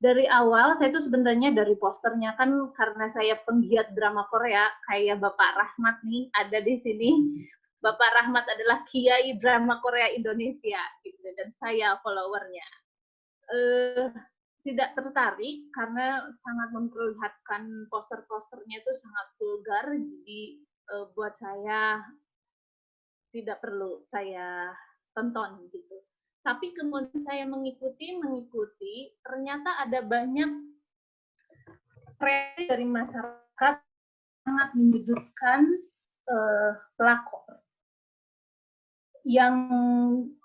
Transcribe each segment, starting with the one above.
Dari awal saya tuh sebenarnya dari posternya kan karena saya penggiat drama Korea kayak Bapak Rahmat nih ada di sini. Bapak Rahmat adalah kiai drama Korea Indonesia gitu dan saya followernya. Tidak tertarik karena sangat memperlihatkan poster-posternya itu sangat vulgar jadi buat saya tidak perlu saya tonton gitu. Tapi kemudian saya mengikuti, ternyata ada banyak reaksi dari masyarakat sangat menyudutkan pelakor. Yang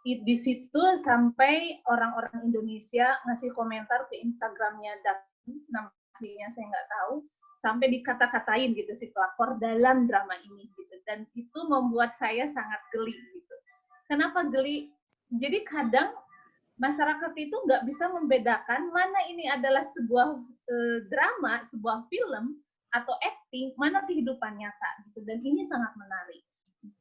di situ sampai orang-orang Indonesia ngasih komentar ke Instagramnya Daphne, nama aslinya saya nggak tahu, sampai dikata-katain gitu si pelakor dalam drama ini gitu. Dan itu membuat saya sangat geli gitu. Kenapa geli? Jadi kadang masyarakat itu nggak bisa membedakan mana ini adalah sebuah drama, sebuah film atau acting, mana kehidupan nyata gitu. Dan ini sangat menarik.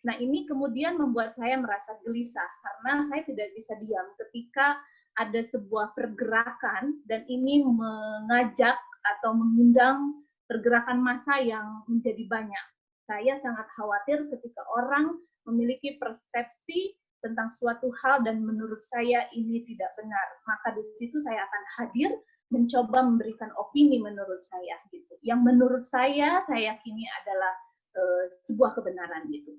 Nah, ini kemudian membuat saya merasa gelisah karena saya tidak bisa diam ketika ada sebuah pergerakan dan ini mengajak atau mengundang pergerakan massa yang menjadi banyak. Saya sangat khawatir ketika orang memiliki persepsi tentang suatu hal dan menurut saya ini tidak benar. Maka di situ saya akan hadir mencoba memberikan opini menurut saya gitu. Yang menurut saya yakini adalah sebuah kebenaran gitu.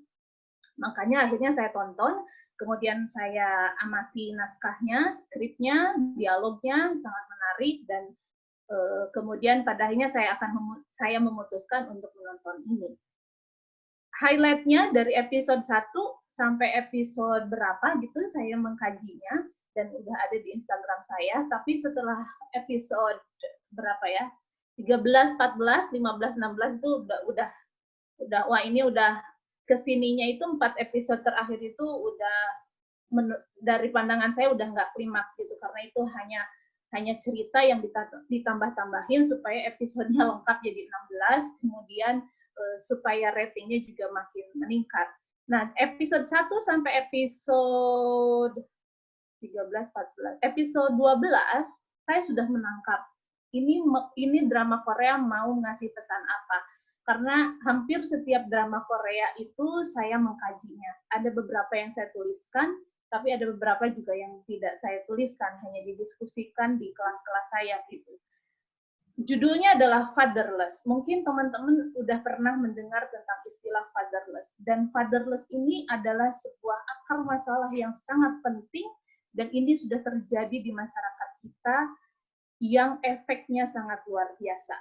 Makanya akhirnya saya tonton, kemudian saya amati naskahnya, skripnya, dialognya sangat menarik dan kemudian pada akhirnya saya memutuskan untuk menonton ini. Highlightnya dari episode 1 sampai episode berapa gitu saya mengkajinya dan udah ada di Instagram saya, tapi setelah episode berapa ya? 13, 14, 15, 16 itu udah wah ini udah kesininya itu 4 episode terakhir itu udah dari pandangan saya udah nggak klimaks gitu karena itu hanya cerita yang ditambah-tambahin supaya episodenya lengkap jadi 16 kemudian supaya ratingnya juga makin meningkat. Nah, episode 1 sampai episode 13, 14, episode 12 saya sudah menangkap ini drama Korea mau ngasih pesan apa. Karena hampir setiap drama Korea itu saya mengkajinya. Ada beberapa yang saya tuliskan, tapi ada beberapa juga yang tidak saya tuliskan, hanya didiskusikan di kelas-kelas saya gitu. Judulnya adalah Fatherless. Mungkin teman-teman udah pernah mendengar tentang istilah fatherless. Dan fatherless ini adalah sebuah akar masalah yang sangat penting dan ini sudah terjadi di masyarakat kita yang efeknya sangat luar biasa.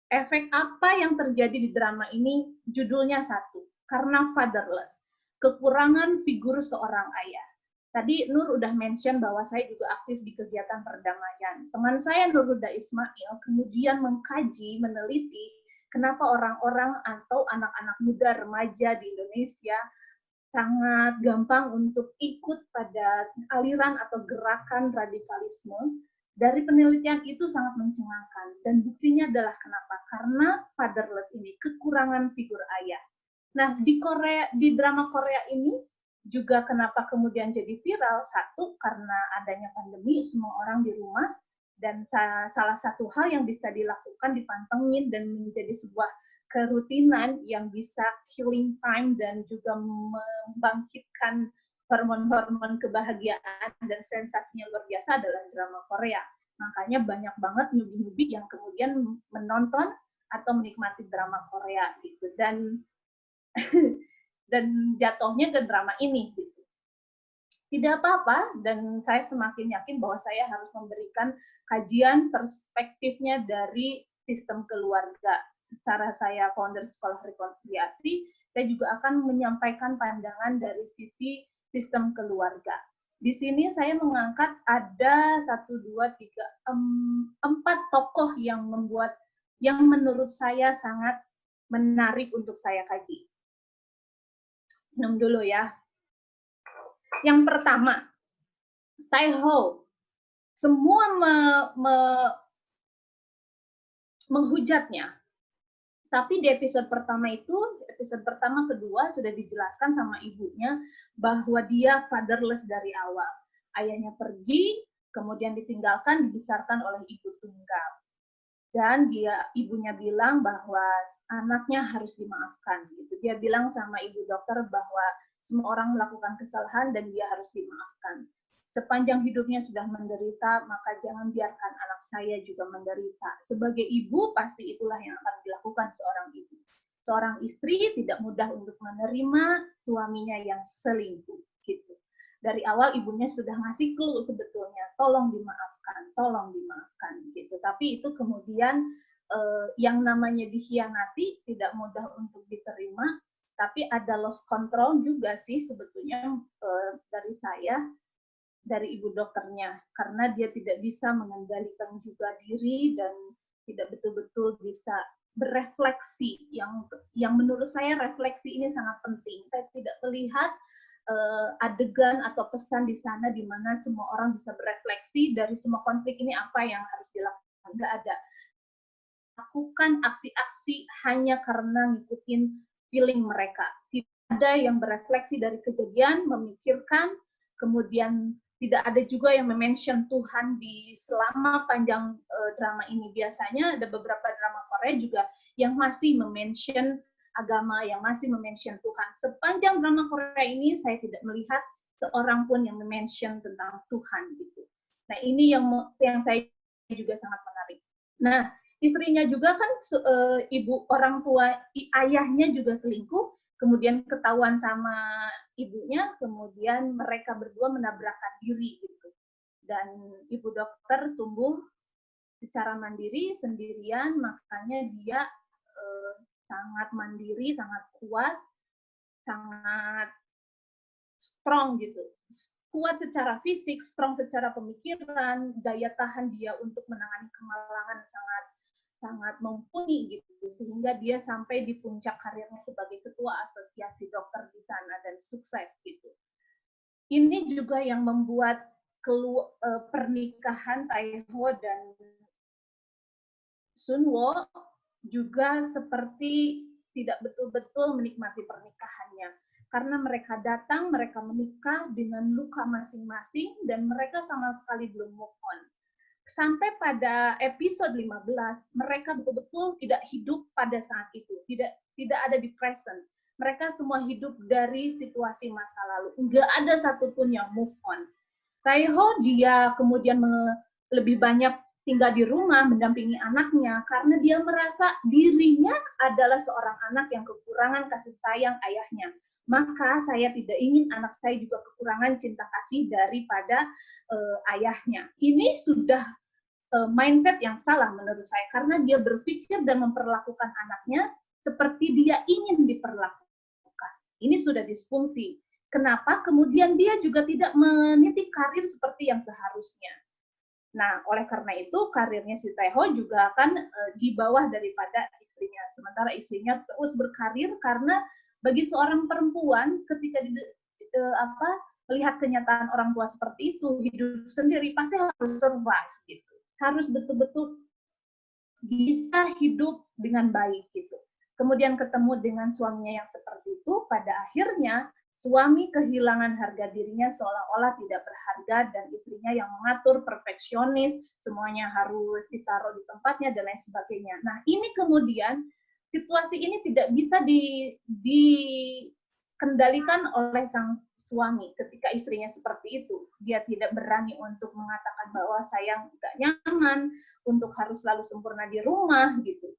Efek apa yang terjadi di drama ini? Judulnya satu, karena fatherless, kekurangan figur seorang ayah. Tadi Nur udah mention bahwa saya juga aktif di kegiatan perdamaian. Teman saya Nur Huda Ismail kemudian mengkaji, meneliti kenapa orang-orang atau anak-anak muda remaja di Indonesia sangat gampang untuk ikut pada aliran atau gerakan radikalisme. Dari penelitian itu sangat mencengangkan dan buktinya adalah kenapa? Karena fatherless ini kekurangan figur ayah. Nah, di drama Korea ini juga kenapa kemudian jadi viral? Satu, karena adanya pandemi, semua orang di rumah dan salah satu hal yang bisa dilakukan dipantengin dan menjadi sebuah kerutinan yang bisa killing time dan juga membangkitkan hormon-hormon kebahagiaan dan sensasinya luar biasa adalah drama Korea. Makanya banyak banget newbie-newbie yang kemudian menonton atau menikmati drama Korea gitu dan dan jatuhnya ke drama ini gitu. Tidak apa-apa dan saya semakin yakin bahwa saya harus memberikan kajian perspektifnya dari sistem keluarga. Secara saya founder Sekolah Rekonsiliasi, saya juga akan menyampaikan pandangan dari sisi sistem keluarga. Di sini saya mengangkat ada 1, 2, 3, 4 tokoh yang menurut saya sangat menarik untuk saya kaji. Minum dulu ya. Yang pertama, Taeho. Semua menghujatnya. Tapi di episode pertama kedua sudah dijelaskan sama ibunya bahwa dia fatherless dari awal. Ayahnya pergi, kemudian ditinggalkan, dibesarkan oleh ibu tunggal. Dan ibunya bilang bahwa anaknya harus dimaafkan. Gitu. Dia bilang sama ibu dokter bahwa semua orang melakukan kesalahan dan dia harus dimaafkan. Sepanjang hidupnya sudah menderita, maka jangan biarkan anak saya juga menderita. Sebagai ibu, pasti itulah yang akan dilakukan seorang ibu. Seorang istri tidak mudah untuk menerima suaminya yang selingkuh. Gitu. Dari awal ibunya sudah ngasih clue sebetulnya, tolong dimaafkan gitu. Tapi itu kemudian yang namanya dikhianati tidak mudah untuk diterima, tapi ada lost control juga sih sebetulnya dari saya, dari ibu dokternya, karena dia tidak bisa mengendalikan juga diri dan tidak betul-betul bisa berefleksi, yang menurut saya refleksi ini sangat penting. Saya tidak melihat adegan atau pesan di sana di mana semua orang bisa berefleksi dari semua konflik ini apa yang harus dilakukan. Nggak ada. Lakukan aksi-aksi hanya karena ngikutin feeling mereka. Tidak ada yang berefleksi dari kejadian, memikirkan, kemudian tidak ada juga yang mention Tuhan di selama panjang drama ini. Biasanya ada beberapa drama Korea juga yang masih mention agama, yang masih mention Tuhan. Sepanjang drama Korea ini saya tidak melihat seorang pun yang mention tentang Tuhan gitu. Nah, ini yang saya juga sangat menarik. Nah, istrinya juga kan ibu orang tua ayahnya juga selingkuh, kemudian ketahuan sama ibunya, kemudian mereka berdua menabrakkan diri gitu. Dan ibu dokter tumbuh secara mandiri sendirian, makanya dia sangat mandiri, sangat kuat, sangat strong gitu. Kuat secara fisik, strong secara pemikiran, daya tahan dia untuk menangani kemalangan sangat mumpuni gitu, sehingga dia sampai di puncak karirnya sebagai ketua asosiasi dokter di sana dan sukses gitu. Ini juga yang membuat pernikahan Taeho dan Sunwo juga seperti tidak betul-betul menikmati pernikahannya. Karena mereka datang, mereka menikah dengan luka masing-masing dan mereka sama sekali belum move on. Sampai pada episode 15, mereka betul-betul tidak hidup pada saat itu, tidak ada di present. Mereka semua hidup dari situasi masa lalu. Nggak ada satupun yang move on. Taeho dia kemudian lebih banyak tinggal di rumah mendampingi anaknya karena dia merasa dirinya adalah seorang anak yang kekurangan kasih sayang ayahnya. Maka saya tidak ingin anak saya juga kekurangan cinta kasih daripada ayahnya. Ini sudah mindset yang salah menurut saya karena dia berpikir dan memperlakukan anaknya seperti dia ingin diperlakukan. Ini sudah disfungsi. Kenapa? Kemudian dia juga tidak meniti karir seperti yang seharusnya. Nah, oleh karena itu karirnya si Taeho juga akan di bawah daripada istrinya. Sementara istrinya terus berkarir karena bagi seorang perempuan ketika melihat kenyataan orang tua seperti itu, hidup sendiri pasti harus survive gitu. Harus betul-betul bisa hidup dengan baik gitu. Kemudian ketemu dengan suaminya yang seperti itu, pada akhirnya suami kehilangan harga dirinya seolah-olah tidak berharga dan istrinya yang mengatur, perfeksionis, semuanya harus ditaruh di tempatnya dan lain sebagainya. Nah, ini kemudian situasi ini tidak bisa dikendalikan oleh sang suami ketika istrinya seperti itu. Dia tidak berani untuk mengatakan bahwa saya tidak nyaman, untuk harus selalu sempurna di rumah gitu.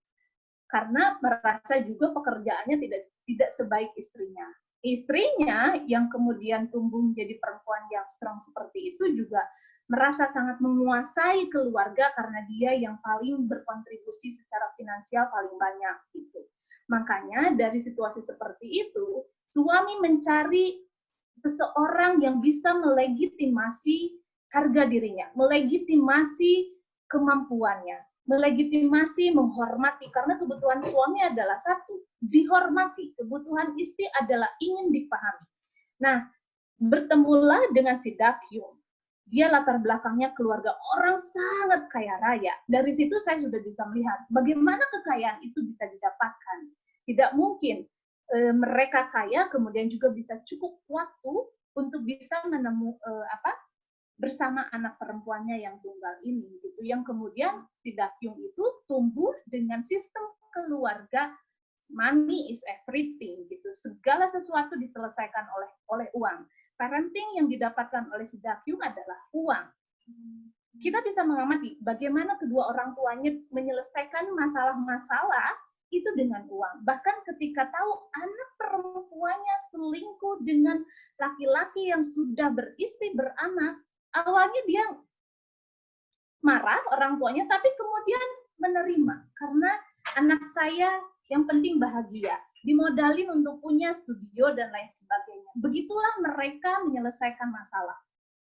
Karena merasa juga pekerjaannya tidak sebaik istrinya. Istrinya yang kemudian tumbuh menjadi perempuan yang strong seperti itu juga merasa sangat menguasai keluarga karena dia yang paling berkontribusi secara finansial paling banyak gitu. Makanya dari situasi seperti itu, suami mencari seseorang yang bisa melegitimasi harga dirinya, melegitimasi kemampuannya, melegitimasi, menghormati, karena kebutuhan suami adalah satu, dihormati. Kebutuhan istri adalah ingin dipahami. Nah, bertemulah dengan si Dakyung. Dia latar belakangnya keluarga orang sangat kaya raya. Dari situ saya sudah bisa melihat bagaimana kekayaan itu bisa didapatkan. Tidak mungkin mereka kaya kemudian juga bisa cukup waktu untuk bisa bersama anak perempuannya yang tunggal ini gitu, yang kemudian si Dakyung itu tumbuh dengan sistem keluarga money is everything gitu, segala sesuatu diselesaikan oleh uang. Parenting yang didapatkan oleh si Dakyung adalah uang. Kita bisa mengamati bagaimana kedua orang tuanya menyelesaikan masalah-masalah itu dengan uang. Bahkan ketika tahu anak perempuannya selingkuh dengan laki-laki yang sudah beristri beranak, awalnya dia marah orang tuanya, tapi kemudian menerima karena anak saya yang penting bahagia, dimodalin untuk punya studio dan lain sebagainya. Begitulah mereka menyelesaikan masalah.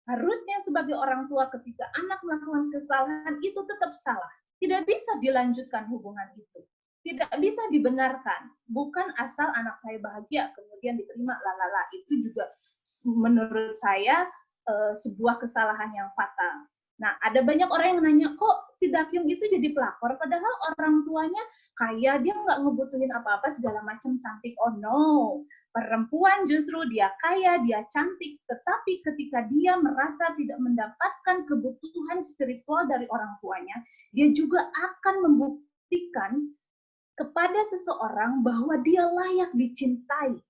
Harusnya sebagai orang tua ketika anak melakukan kesalahan itu tetap salah. Tidak bisa dilanjutkan hubungan itu. Tidak bisa dibenarkan. Bukan asal anak saya bahagia kemudian diterima lalala. Itu juga menurut saya sebuah kesalahan yang fatal. Nah, ada banyak orang yang menanya, kok si Dakyung itu jadi pelakor, padahal orang tuanya kaya, dia nggak ngebutuhin apa-apa, segala macam cantik. Oh no, perempuan justru dia kaya, dia cantik, tetapi ketika dia merasa tidak mendapatkan kebutuhan spiritual dari orang tuanya, dia juga akan membuktikan kepada seseorang bahwa dia layak dicintai.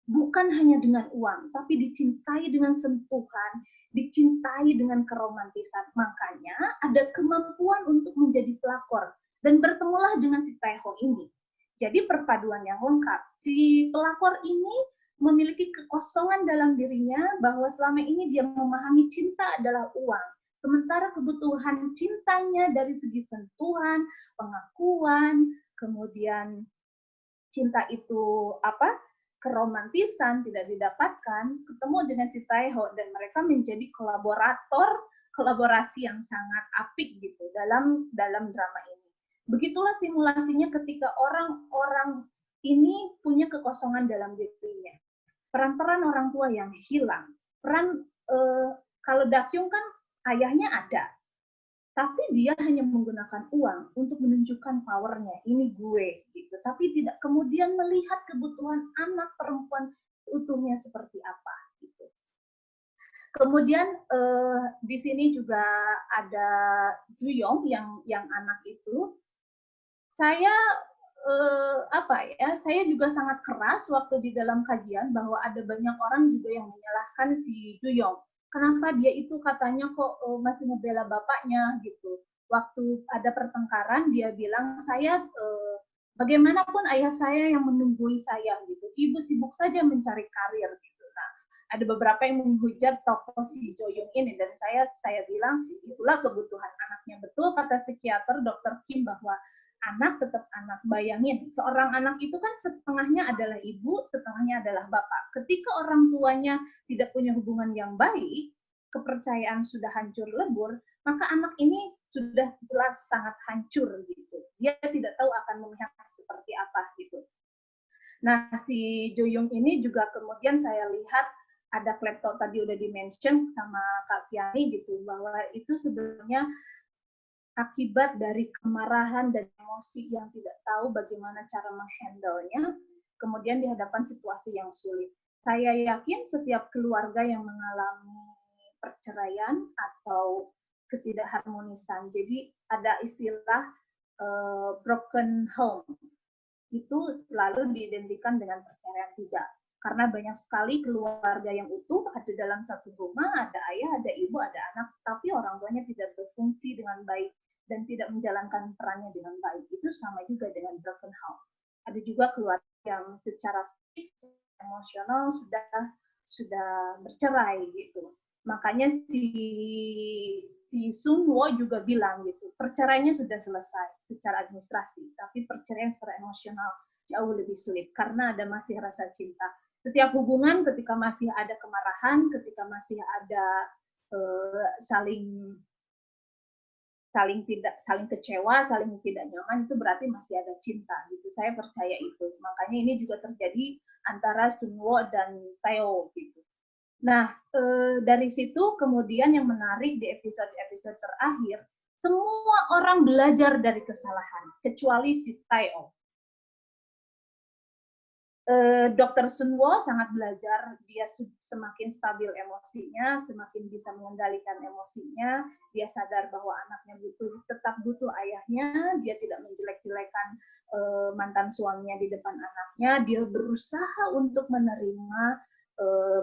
Bukan hanya dengan uang, tapi dicintai dengan sentuhan, dicintai dengan keromantisan. Makanya ada kemampuan untuk menjadi pelakor. Dan bertemulah dengan si Taeho ini. Jadi perpaduan yang lengkap. Si pelakor ini memiliki kekosongan dalam dirinya bahwa selama ini dia memahami cinta adalah uang. Sementara kebutuhan cintanya dari segi sentuhan, pengakuan, kemudian cinta itu keromantisan tidak didapatkan, ketemu dengan si Taeho dan mereka menjadi kolaborasi yang sangat apik gitu dalam drama ini. Begitulah simulasinya ketika orang-orang ini punya kekosongan dalam dirinya. Peran-peran orang tua yang hilang. Kalau Dakyung kan ayahnya ada, tapi dia hanya menggunakan uang untuk menunjukkan powernya, ini gue gitu, tapi tidak kemudian melihat kebutuhan anak perempuan utuhnya seperti apa gitu. Kemudian di sini juga ada Juyong yang anak itu, saya saya juga sangat keras waktu di dalam kajian bahwa ada banyak orang juga yang menyalahkan si Juyong. Kenapa dia itu katanya kok masih membela bapaknya gitu. Waktu ada pertengkaran dia bilang saya bagaimanapun ayah saya yang menunggui saya gitu. Ibu sibuk saja mencari karir gitu. Nah, ada beberapa yang menghujat tokoh si Juyong ini dan saya bilang itulah kebutuhan anaknya. Betul kata psikiater Dr. Kim bahwa anak tetap anak. Bayangin, seorang anak itu kan setengahnya adalah ibu, setengahnya adalah bapak. Ketika orang tuanya tidak punya hubungan yang baik, kepercayaan sudah hancur lebur, maka anak ini sudah jelas sangat hancur gitu. Dia tidak tahu akan memihak seperti apa gitu. Nah, si Joyong ini juga kemudian saya lihat ada klepto tadi udah di-mention sama Kak Fiani gitu, bahwa itu sebenarnya akibat dari kemarahan dan emosi yang tidak tahu bagaimana cara menghandle-nya, kemudian dihadapkan situasi yang sulit. Saya yakin setiap keluarga yang mengalami perceraian atau ketidakharmonisan, jadi ada istilah broken home, itu selalu diidentikan dengan perceraian tidak. Karena banyak sekali keluarga yang utuh ada dalam satu rumah, ada ayah, ada ibu, ada anak, tapi orang tuanya tidak berfungsi dengan baik dan tidak menjalankan perannya dengan baik. Itu sama juga dengan broken home. Ada juga keluarga yang secara fisik, emosional sudah bercerai gitu. Makanya si Sun Wo juga bilang gitu, perceraiannya sudah selesai secara administrasi, tapi perceraian secara emosional jauh lebih sulit karena ada masih rasa cinta. Setiap hubungan ketika masih ada kemarahan, ketika masih ada saling kecewa, saling tidak nyaman, itu berarti masih ada cinta gitu. Saya percaya itu. Makanya ini juga terjadi antara Sunwo dan Taeho gitu. Nah, dari situ kemudian yang menarik di episode-episode terakhir, semua orang belajar dari kesalahan, kecuali si Taeho. Dr. Sunwo sangat belajar, dia semakin stabil emosinya, semakin bisa mengendalikan emosinya, dia sadar bahwa anaknya tetap butuh ayahnya, dia tidak menjelek-jelekan mantan suaminya di depan anaknya, dia berusaha untuk menerima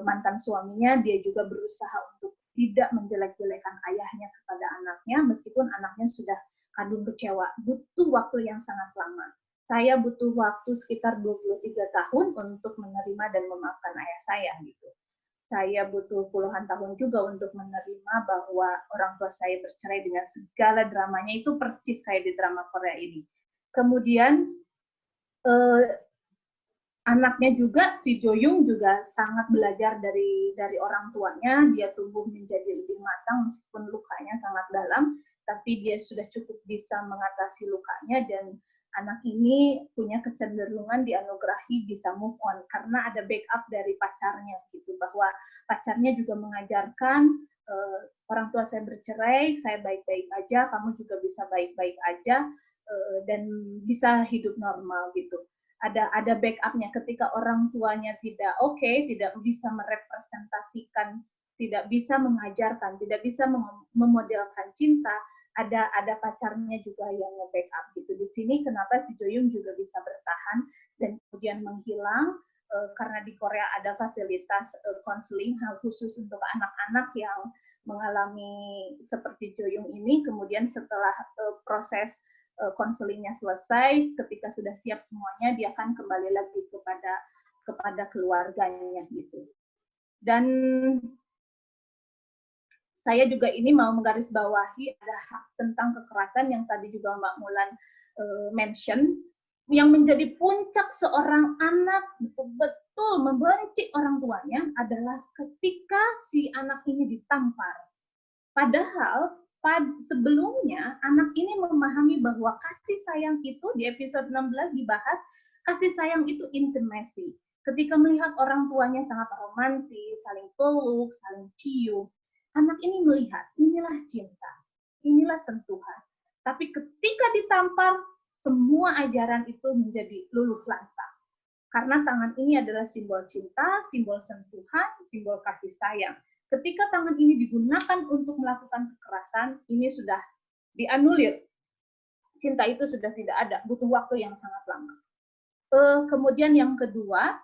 mantan suaminya, dia juga berusaha untuk tidak menjelek-jelekan ayahnya kepada anaknya, meskipun anaknya sudah kadung kecewa, butuh waktu yang sangat lama. Saya butuh waktu sekitar 23 tahun untuk menerima dan memaafkan ayah saya gitu. Saya butuh puluhan tahun juga untuk menerima bahwa orang tua saya bercerai dengan segala dramanya, itu persis kayak di drama Korea ini. Kemudian anaknya juga, si Jo Young juga sangat belajar dari orang tuanya, dia tumbuh menjadi lebih matang meskipun lukanya sangat dalam, tapi dia sudah cukup bisa mengatasi lukanya, dan anak ini punya kecenderungan dianugerahi bisa move on karena ada backup dari pacarnya gitu, bahwa pacarnya juga mengajarkan orang tua saya bercerai, saya baik-baik aja, kamu juga bisa baik-baik aja dan bisa hidup normal gitu. Ada backupnya ketika orang tuanya tidak oke, tidak bisa merepresentasikan, tidak bisa mengajarkan, tidak bisa memodelkan cinta, ada pacarnya juga yang nge-backup gitu. Di sini kenapa si Jo Young juga bisa bertahan dan kemudian menghilang karena di Korea ada fasilitas konseling khusus untuk anak-anak yang mengalami seperti Jo Young ini. Kemudian setelah proses konselingnya selesai, ketika sudah siap semuanya, dia akan kembali lagi kepada keluarganya gitu. Dan saya juga ini mau menggarisbawahi ada hak tentang kekerasan yang tadi juga Mbak Mulan mention, yang menjadi puncak seorang anak betul-betul membenci orang tuanya adalah ketika si anak ini ditampar. Padahal sebelumnya anak ini memahami bahwa kasih sayang itu di episode 16 dibahas, kasih sayang itu intimacy. Ketika melihat orang tuanya sangat romantis, saling peluk, saling cium, anak ini melihat inilah cinta, inilah sentuhan. Tapi ketika ditampar, semua ajaran itu menjadi luluh lantang. Karena tangan ini adalah simbol cinta, simbol sentuhan, simbol kasih sayang. Ketika tangan ini digunakan untuk melakukan kekerasan, ini sudah dianulir. Cinta itu sudah tidak ada, butuh waktu yang sangat lama. Kemudian yang kedua,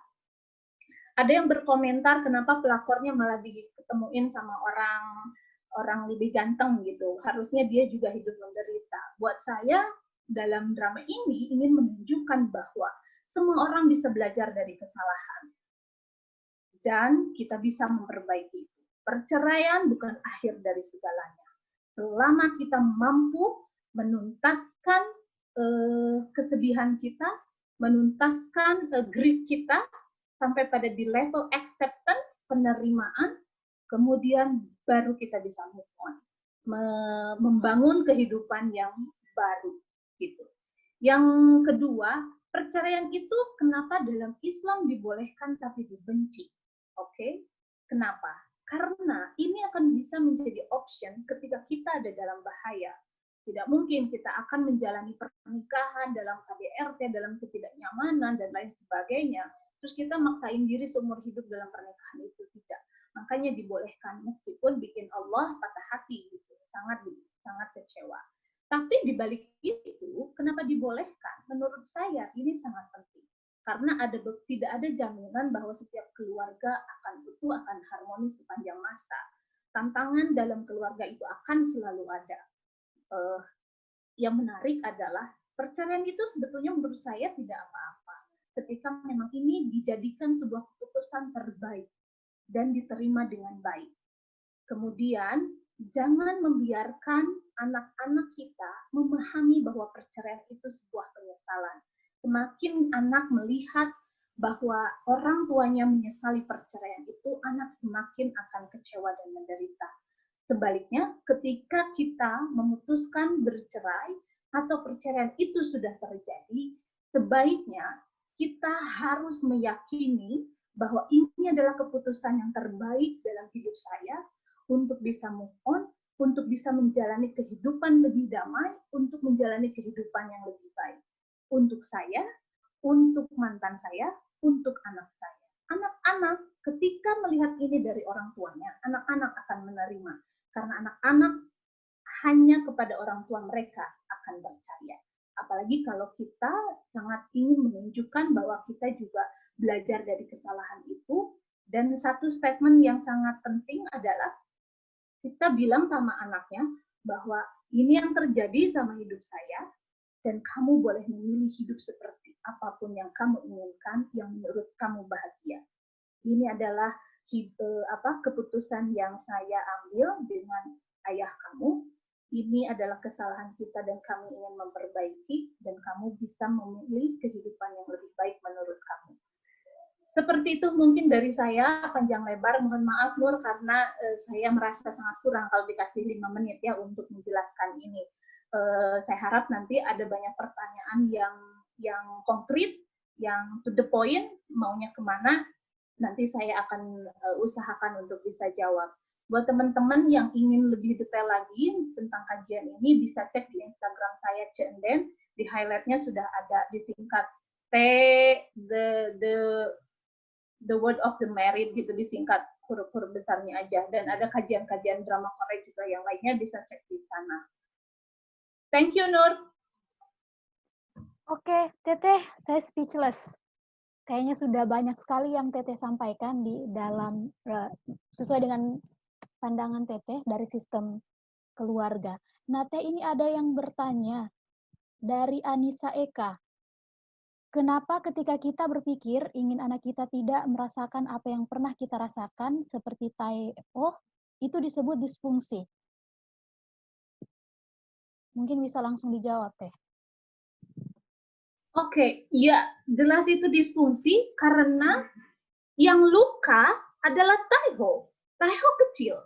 ada yang berkomentar kenapa pelakornya malah diketemuin sama orang lebih ganteng gitu. Harusnya dia juga hidup menderita. Buat saya, dalam drama ini ingin menunjukkan bahwa semua orang bisa belajar dari kesalahan. Dan kita bisa memperbaiki itu. Perceraian bukan akhir dari segalanya. Selama kita mampu menuntaskan kesedihan kita, menuntaskan grief kita, sampai pada di level acceptance, penerimaan, kemudian baru kita bisa move on. Membangun kehidupan yang baru. Gitu. Yang kedua, perceraian itu kenapa dalam Islam dibolehkan tapi dibenci? Oke, kenapa? Karena ini akan bisa menjadi option ketika kita ada dalam bahaya. Tidak mungkin kita akan menjalani pernikahan dalam KDRT, dalam ketidaknyamanan, dan lain sebagainya. Terus kita maksain diri seumur hidup dalam pernikahan itu, tidak. Makanya dibolehkan, meskipun bikin Allah patah hati, gitu. sangat kecewa. Tapi dibalik itu, kenapa dibolehkan? Menurut saya ini sangat penting. Karena tidak ada jaminan bahwa setiap keluarga akan utuh, akan harmonis sepanjang masa. Tantangan dalam keluarga itu akan selalu ada. Yang menarik adalah perceraian itu sebetulnya menurut saya tidak apa-apa. Ketika memang ini dijadikan sebuah keputusan terbaik dan diterima dengan baik. Kemudian, jangan membiarkan anak-anak kita memahami bahwa perceraian itu sebuah penyesalan. Semakin anak melihat bahwa orang tuanya menyesali perceraian itu, anak semakin akan kecewa dan menderita. Sebaliknya, ketika kita memutuskan bercerai atau perceraian itu sudah terjadi, sebaiknya kita harus meyakini bahwa ini adalah keputusan yang terbaik dalam hidup saya untuk bisa move on, untuk bisa menjalani kehidupan lebih damai, untuk menjalani kehidupan yang lebih baik. Untuk saya, untuk mantan saya, untuk anak saya. Anak-anak ketika melihat ini dari orang tuanya, anak-anak akan menerima. Karena anak-anak hanya kepada orang tua mereka akan percaya. Apalagi kalau kita sangat ingin menunjukkan bahwa kita juga belajar dari kesalahan itu. Dan satu statement yang sangat penting adalah kita bilang sama anaknya bahwa ini yang terjadi sama hidup saya, dan kamu boleh memilih hidup seperti apapun yang kamu inginkan, yang menurut kamu bahagia. Ini adalah keputusan yang saya ambil dengan ayah kamu. Ini adalah kesalahan kita dan kami ingin memperbaiki, dan kamu bisa memilih kehidupan yang lebih baik menurut kamu. Seperti itu mungkin dari saya, panjang lebar. Mohon maaf Nur, karena saya merasa sangat kurang kalau dikasih 5 menit ya untuk menjelaskan ini. Saya harap nanti ada banyak pertanyaan yang konkret, yang to the point, maunya kemana, nanti saya akan usahakan untuk bisa jawab. Buat teman-teman yang ingin lebih detail lagi tentang kajian ini, bisa cek di Instagram saya, Cenden. Di highlightnya sudah ada disingkat T, the word of the merit gitu, disingkat huruf-huruf besarnya aja. Dan ada kajian-kajian drama Korea juga yang lainnya, bisa cek di sana. Thank you, Nur. Oke, Teteh, saya speechless. Kayaknya sudah banyak sekali yang Teteh sampaikan di dalam sesuai dengan pandangan Teteh dari sistem keluarga. Nah, Teh, ini ada yang bertanya dari Anissa Eka. Kenapa ketika kita berpikir ingin anak kita tidak merasakan apa yang pernah kita rasakan seperti Taeho, itu disebut disfungsi? Mungkin bisa langsung dijawab, Teh. Oke, ya jelas itu disfungsi karena yang luka adalah Taeho. Taeho kecil.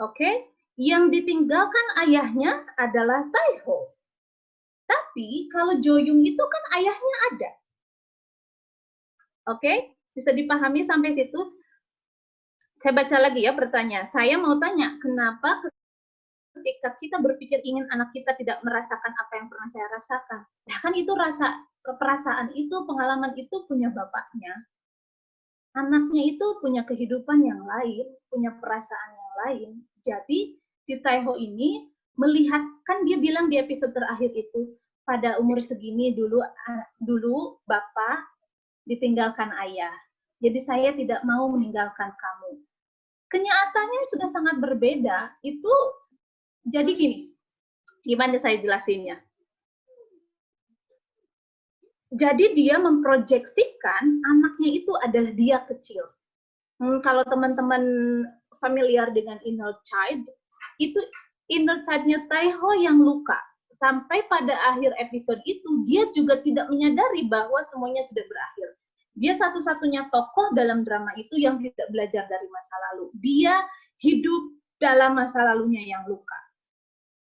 Oke, yang ditinggalkan ayahnya adalah Taeho. Tapi kalau Joyung itu kan ayahnya ada. Oke, bisa dipahami sampai situ? Saya baca lagi ya pertanyaan. Saya mau tanya, kenapa ketika kita berpikir ingin anak kita tidak merasakan apa yang pernah saya rasakan? Ya kan itu perasaan itu, pengalaman itu punya bapaknya. Anaknya itu punya kehidupan yang lain, punya perasaan yang lain. Jadi si Taeho ini melihat, kan dia bilang di episode terakhir itu, pada umur segini dulu bapak ditinggalkan ayah. Jadi saya tidak mau meninggalkan kamu. Kenyataannya sudah sangat berbeda. Itu jadi gini, gimana saya jelasinnya? Jadi dia memproyeksikan anaknya itu adalah dia kecil. Kalau teman-teman familiar dengan inner child, itu inner child-nya Taeho yang luka. Sampai pada akhir episode itu, dia juga tidak menyadari bahwa semuanya sudah berakhir. Dia satu-satunya tokoh dalam drama itu yang tidak belajar dari masa lalu. Dia hidup dalam masa lalunya yang luka.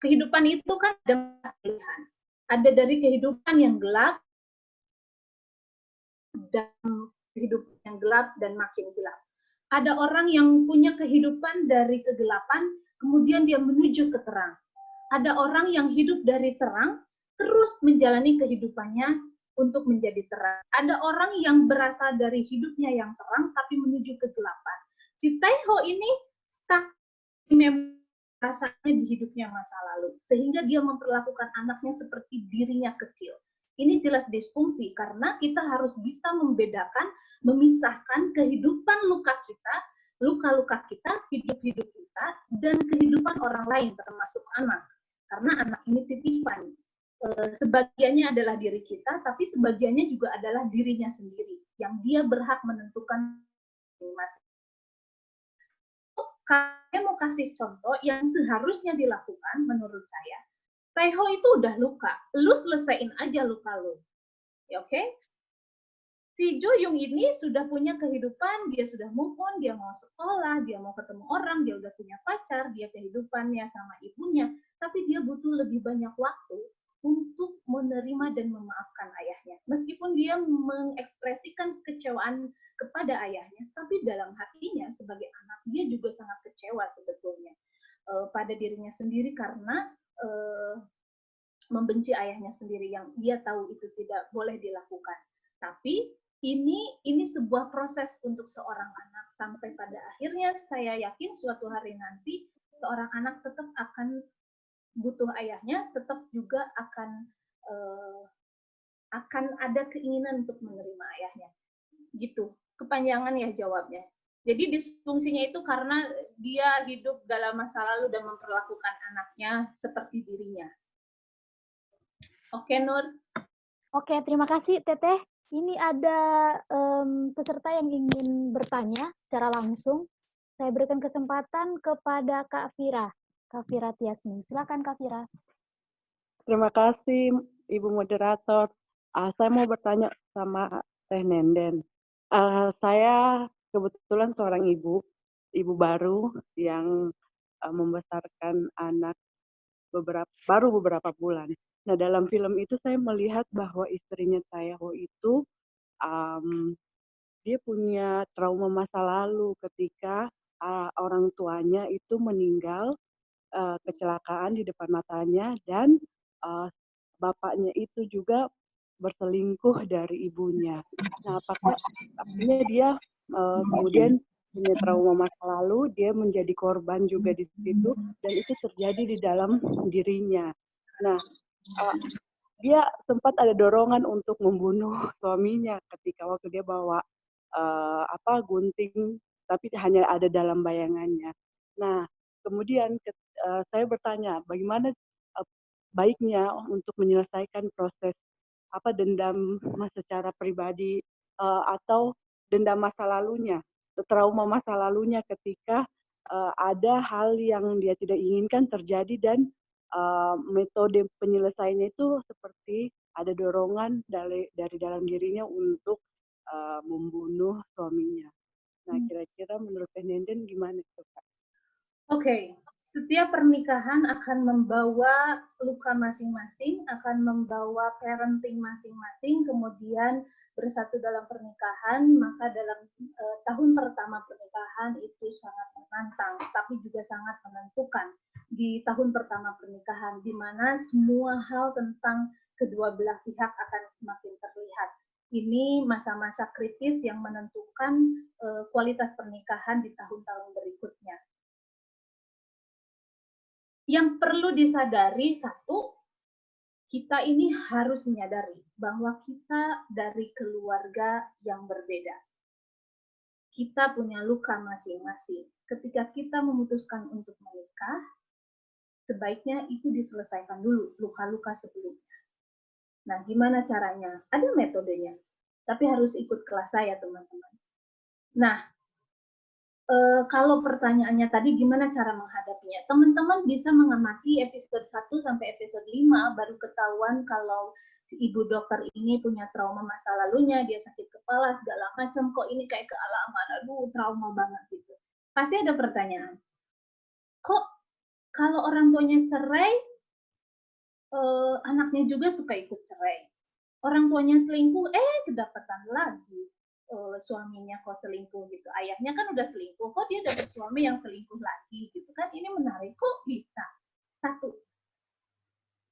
Kehidupan itu kan ada pilihan. Ada dari kehidupan yang gelap, dan kehidupan yang gelap dan makin gelap. Ada orang yang punya kehidupan dari kegelapan, kemudian dia menuju ke terang. Ada orang yang hidup dari terang, terus menjalani kehidupannya untuk menjadi terang. Ada orang yang berasal dari hidupnya yang terang, tapi menuju kegelapan. Si Taeho ini rasanya di hidupnya masa lalu, sehingga dia memperlakukan anaknya seperti dirinya kecil. Ini jelas disfungsi, karena kita harus bisa membedakan, memisahkan kehidupan luka-luka kita, hidup-hidup kita, dan kehidupan orang lain, termasuk anak. Karena anak ini titipan. Sebagiannya adalah diri kita, tapi sebagiannya juga adalah dirinya sendiri, yang dia berhak menentukan masing-masing. Saya mau kasih contoh yang seharusnya dilakukan menurut saya. Taeho itu udah luka, lu selesaiin aja luka lu. Ya, oke? Si Jo-young ini sudah punya kehidupan, dia sudah move on, dia mau sekolah, dia mau ketemu orang, dia udah punya pacar, dia kehidupannya sama ibunya, tapi dia butuh lebih banyak waktu untuk menerima dan memaafkan ayahnya. Meskipun dia mengekspresikan kekecewaan kepada ayahnya, tapi dalam hatinya sebagai anak, dia juga sangat kecewa sebetulnya pada dirinya sendiri karena membenci ayahnya sendiri yang dia tahu itu tidak boleh dilakukan. Tapi ini sebuah proses untuk seorang anak, sampai pada akhirnya saya yakin suatu hari nanti seorang anak tetap akan butuh ayahnya, tetap juga akan ada keinginan untuk menerima ayahnya. Gitu. Kepanjangan ya jawabnya. Jadi disfungsinya itu karena dia hidup dalam masa lalu dan memperlakukan anaknya seperti dirinya. Oke, Nur. Oke, terima kasih Teteh. Ini ada peserta yang ingin bertanya secara langsung. Saya berikan kesempatan kepada Kak Fira. Kak Fira Tiasmi. Silakan Kak Fira. Terima kasih, Ibu Moderator. Saya mau bertanya sama Teh Nenden. Saya kebetulan seorang ibu baru yang membesarkan anak baru beberapa bulan. Nah, dalam film itu saya melihat bahwa istrinya Taeho itu dia punya trauma masa lalu ketika orang tuanya itu meninggal kecelakaan di depan matanya, dan bapaknya itu juga berselingkuh dari ibunya. Nah, apakah artinya dia kemudian punya trauma masa lalu, dia menjadi korban juga di situ, dan itu terjadi di dalam dirinya. Nah, dia sempat ada dorongan untuk membunuh suaminya ketika waktu dia bawa gunting, tapi hanya ada dalam bayangannya. Nah, kemudian saya bertanya, bagaimana baiknya untuk menyelesaikan proses dendam secara pribadi atau dendam masa lalunya, trauma masa lalunya ketika ada hal yang dia tidak inginkan terjadi, dan metode penyelesaiannya itu seperti ada dorongan dari dalam dirinya untuk membunuh suaminya. Nah, kira-kira menurut Teh Nenden gimana itu, Kak? Oke, setiap pernikahan akan membawa luka masing-masing, akan membawa parenting masing-masing, kemudian bersatu dalam pernikahan, maka dalam tahun pertama pernikahan itu sangat menantang, tapi juga sangat menentukan di tahun pertama pernikahan, di mana semua hal tentang kedua belah pihak akan semakin terlihat. Ini masa-masa kritis yang menentukan kualitas pernikahan di tahun-tahun berikutnya. Yang perlu disadari, satu, kita ini harus menyadari bahwa kita dari keluarga yang berbeda. Kita punya luka masing-masing. Ketika kita memutuskan untuk menikah, sebaiknya itu diselesaikan dulu, luka-luka sebelumnya. Nah, gimana caranya? Ada metodenya, tapi harus ikut kelas saya, teman-teman. Nah, kalau pertanyaannya tadi gimana cara menghadapinya, teman-teman bisa mengamati episode 1 sampai episode 5 baru ketahuan kalau si ibu dokter ini punya trauma masa lalunya, dia sakit kepala segala macam, kok ini kayak kealaman, aduh trauma banget gitu. Pasti ada pertanyaan, kok kalau orang tuanya cerai, anaknya juga suka ikut cerai. Orang tuanya selingkuh, kedapatan lagi suaminya kok selingkuh gitu. Ayahnya kan udah selingkuh, kok dia dapat suami yang selingkuh lagi gitu kan. Ini menarik, kok bisa? Satu,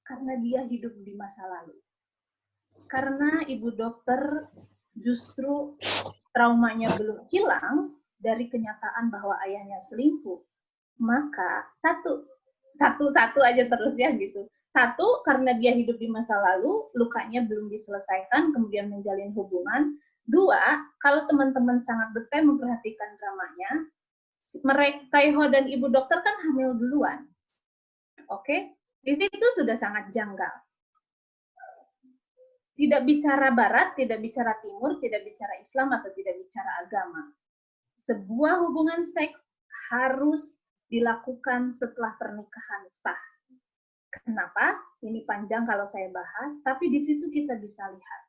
karena dia hidup di masa lalu. Karena ibu dokter justru traumanya belum hilang dari kenyataan bahwa ayahnya selingkuh. Maka satu aja terus ya gitu. Satu, karena dia hidup di masa lalu, lukanya belum diselesaikan, kemudian menjalin hubungan. Dua, kalau teman-teman sangat detail memperhatikan dramanya, mereka Taeho dan ibu dokter kan hamil duluan. Oke, di situ sudah sangat janggal. Tidak bicara barat, tidak bicara timur, tidak bicara Islam, atau tidak bicara agama. Sebuah hubungan seks harus dilakukan setelah pernikahan sah. Kenapa? Ini panjang kalau saya bahas, tapi di situ kita bisa lihat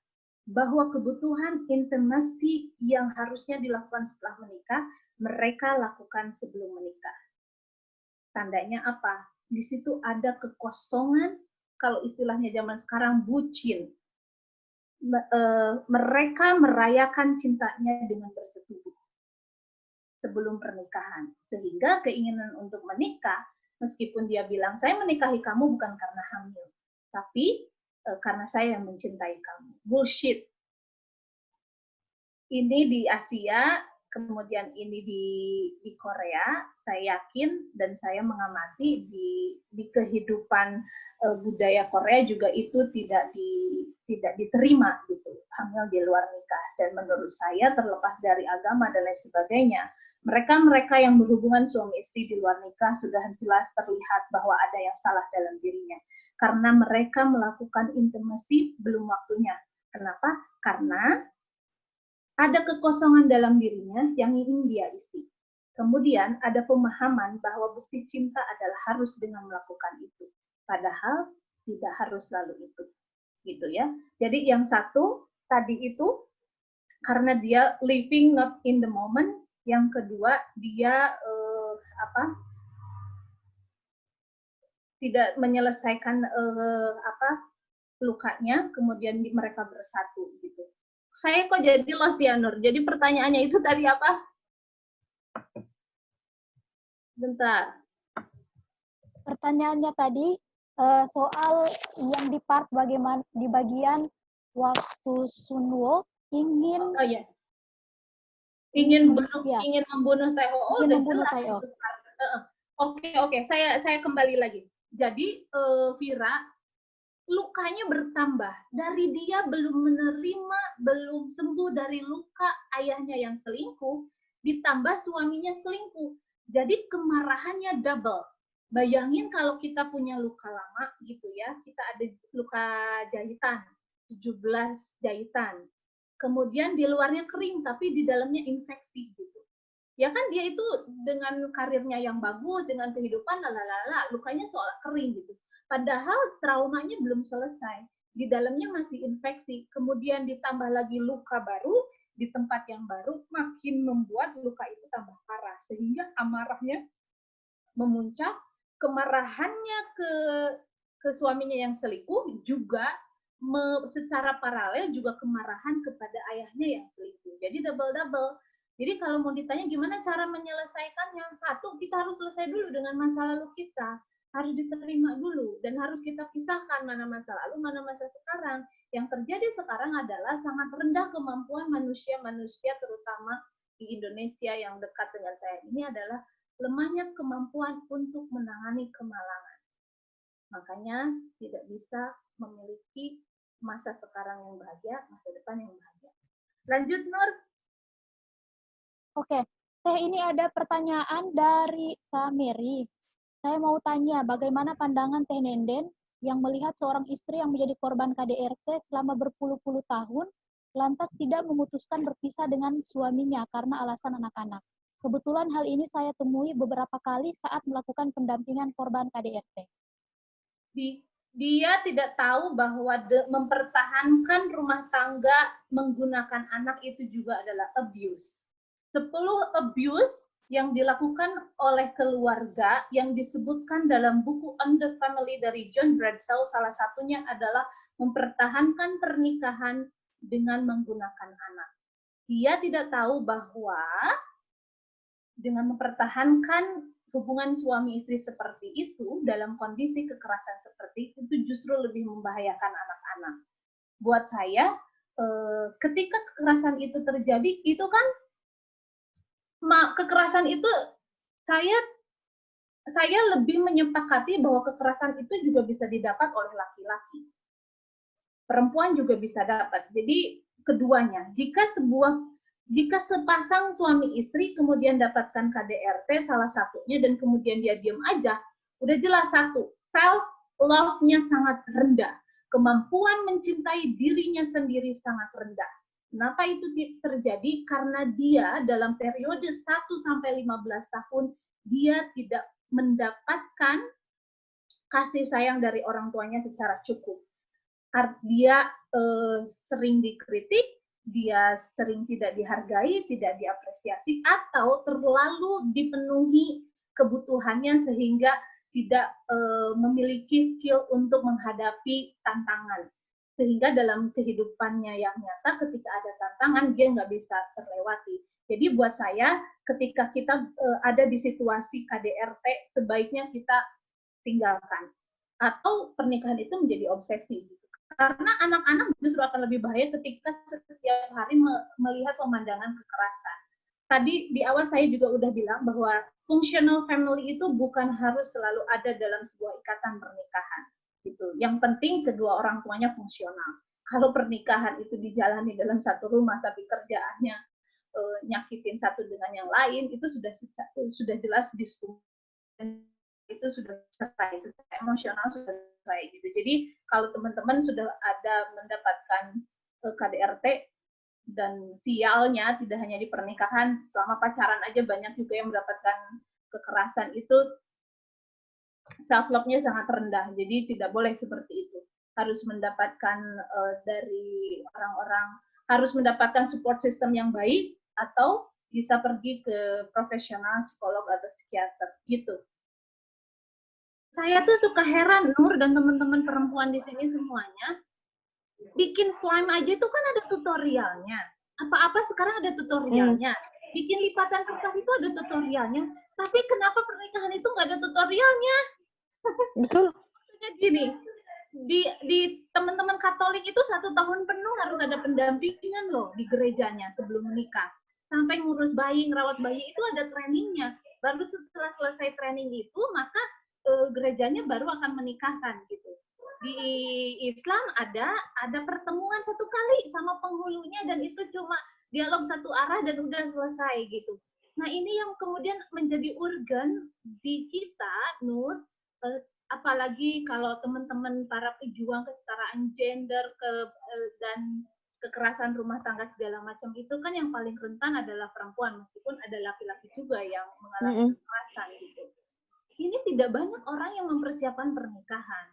bahwa kebutuhan intimasi yang harusnya dilakukan setelah menikah, mereka lakukan sebelum menikah. Tandanya apa? Di situ ada kekosongan, kalau istilahnya zaman sekarang bucin. Mereka merayakan cintanya dengan bersetubuh sebelum pernikahan, sehingga keinginan untuk menikah, meskipun dia bilang saya menikahi kamu bukan karena hamil, tapi karena saya yang mencintai kamu. Bullshit. ini di Asia, kemudian ini di Korea, saya yakin dan saya mengamati di kehidupan budaya Korea juga itu tidak diterima gitu, hamil di luar nikah. Dan menurut saya terlepas dari agama dan lain sebagainya, mereka yang berhubungan suami istri di luar nikah sudah jelas terlihat bahwa ada yang salah dalam dirinya. Karena mereka melakukan intimasi belum waktunya. Kenapa? Karena ada kekosongan dalam dirinya yang ingin dia isi. Kemudian ada pemahaman bahwa bukti cinta adalah harus dengan melakukan itu. Padahal tidak harus selalu itu. Gitu ya. Jadi yang satu tadi itu karena dia living not in the moment, yang kedua dia tidak menyelesaikan lukanya, kemudian mereka bersatu gitu. Saya kok jadi lost ya, Nur. Jadi pertanyaannya itu tadi apa? Bentar. Pertanyaannya tadi soal yang di part bagaimana di bagian waktu Sunwo ingin ingin membunuh Tae-ho. Oh, ingin membunuh Tae-ho. Oke, saya kembali lagi. Jadi Vira lukanya bertambah dari dia belum menerima, belum sembuh dari luka ayahnya yang selingkuh, ditambah suaminya selingkuh. Jadi kemarahannya double. Bayangin kalau kita punya luka lama gitu ya, kita ada luka jahitan, 17 jahitan. Kemudian di luarnya kering tapi di dalamnya infeksi gitu. Ya kan dia itu dengan karirnya yang bagus, dengan kehidupan lukanya seolah kering gitu. Padahal traumanya belum selesai. Di dalamnya masih infeksi. Kemudian ditambah lagi luka baru di tempat yang baru, makin membuat luka itu tambah parah. Sehingga amarahnya memuncak, kemarahannya ke suaminya yang selingkuh juga secara paralel juga kemarahan kepada ayahnya yang selingkuh. Jadi double-double. Jadi kalau mau ditanya gimana cara menyelesaikan, yang satu kita harus selesai dulu dengan masa lalu kita. Harus diterima dulu dan harus kita pisahkan mana masa lalu, mana masa sekarang. Yang terjadi sekarang adalah sangat rendah kemampuan manusia-manusia terutama di Indonesia yang dekat dengan saya ini adalah lemahnya kemampuan untuk menangani kemalangan. Makanya tidak bisa memiliki masa sekarang yang bahagia, masa depan yang bahagia. Lanjut, Nur. Oke, Teh, ini ada pertanyaan dari Kak Mary. Saya mau tanya, bagaimana pandangan Teh Nenden yang melihat seorang istri yang menjadi korban KDRT selama berpuluh-puluh tahun, lantas tidak memutuskan berpisah dengan suaminya karena alasan anak-anak. Kebetulan hal ini saya temui beberapa kali saat melakukan pendampingan korban KDRT. Dia tidak tahu bahwa mempertahankan rumah tangga menggunakan anak itu juga adalah abuse. 10 abuse yang dilakukan oleh keluarga yang disebutkan dalam buku On the Family dari John Bradshaw, salah satunya adalah mempertahankan pernikahan dengan menggunakan anak. Dia tidak tahu bahwa dengan mempertahankan hubungan suami istri seperti itu dalam kondisi kekerasan seperti itu justru lebih membahayakan anak-anak. Buat saya, ketika kekerasan itu terjadi, itu kan kekerasan itu saya lebih menyepakati bahwa kekerasan itu juga bisa didapat oleh laki-laki. Perempuan juga bisa dapat. Jadi keduanya, jika sepasang suami istri kemudian dapatkan KDRT salah satunya dan kemudian dia diam aja, udah jelas satu, self love-nya sangat rendah. Kemampuan mencintai dirinya sendiri sangat rendah. Kenapa itu terjadi? Karena dia dalam periode 1 sampai 15 tahun dia tidak mendapatkan kasih sayang dari orang tuanya secara cukup. Dia sering dikritik, dia sering tidak dihargai, tidak diapresiasi, atau terlalu dipenuhi kebutuhannya sehingga tidak memiliki skill untuk menghadapi tantangan. Sehingga dalam kehidupannya yang nyata ketika ada tantangan dia nggak bisa terlewati. Jadi buat saya ketika kita ada di situasi KDRT sebaiknya kita tinggalkan. Atau pernikahan itu menjadi obsesi. Karena anak-anak justru akan lebih bahaya ketika setiap hari melihat pemandangan kekerasan. Tadi di awal saya juga udah bilang bahwa functional family itu bukan harus selalu ada dalam sebuah ikatan pernikahan. Gitu. Yang penting kedua orang tuanya fungsional. Kalau pernikahan itu dijalani dalam satu rumah tapi kerjaannya nyakitin satu dengan yang lain, itu sudah jelas disfungsi, itu sudah selesai, secara emosional sudah selesai gitu. Jadi kalau teman-teman sudah ada mendapatkan KDRT dan sialnya tidak hanya di pernikahan, selama pacaran aja banyak juga yang mendapatkan kekerasan, itu self love-nya sangat rendah. Jadi tidak boleh seperti itu. Harus mendapatkan dari orang-orang, harus mendapatkan support system yang baik atau bisa pergi ke profesional psikolog atau psikiater gitu. Saya tuh suka heran, Nur dan teman-teman perempuan di sini semuanya, bikin slime aja tuh kan ada tutorialnya. Apa-apa sekarang ada tutorialnya. Bikin lipatan kertas itu ada tutorialnya. Tapi kenapa pernikahan itu nggak ada tutorialnya? Betul. Maksudnya gini, di teman-teman Katolik itu 1 tahun penuh harus ada pendampingan loh di gerejanya sebelum menikah. Sampai ngurus bayi, ngerawat bayi itu ada trainingnya. Baru setelah selesai training itu, maka gerejanya baru akan menikahkan gitu. Di Islam ada pertemuan 1 kali sama penghulunya dan itu cuma dialog 1 arah dan udah selesai gitu. Nah ini yang kemudian menjadi urgen di kita, Nur, apalagi kalau teman-teman para pejuang kesetaraan gender dan kekerasan rumah tangga segala macam itu kan yang paling rentan adalah perempuan, meskipun ada laki-laki juga yang mengalami kekerasan gitu. Ini tidak banyak orang yang mempersiapkan pernikahan.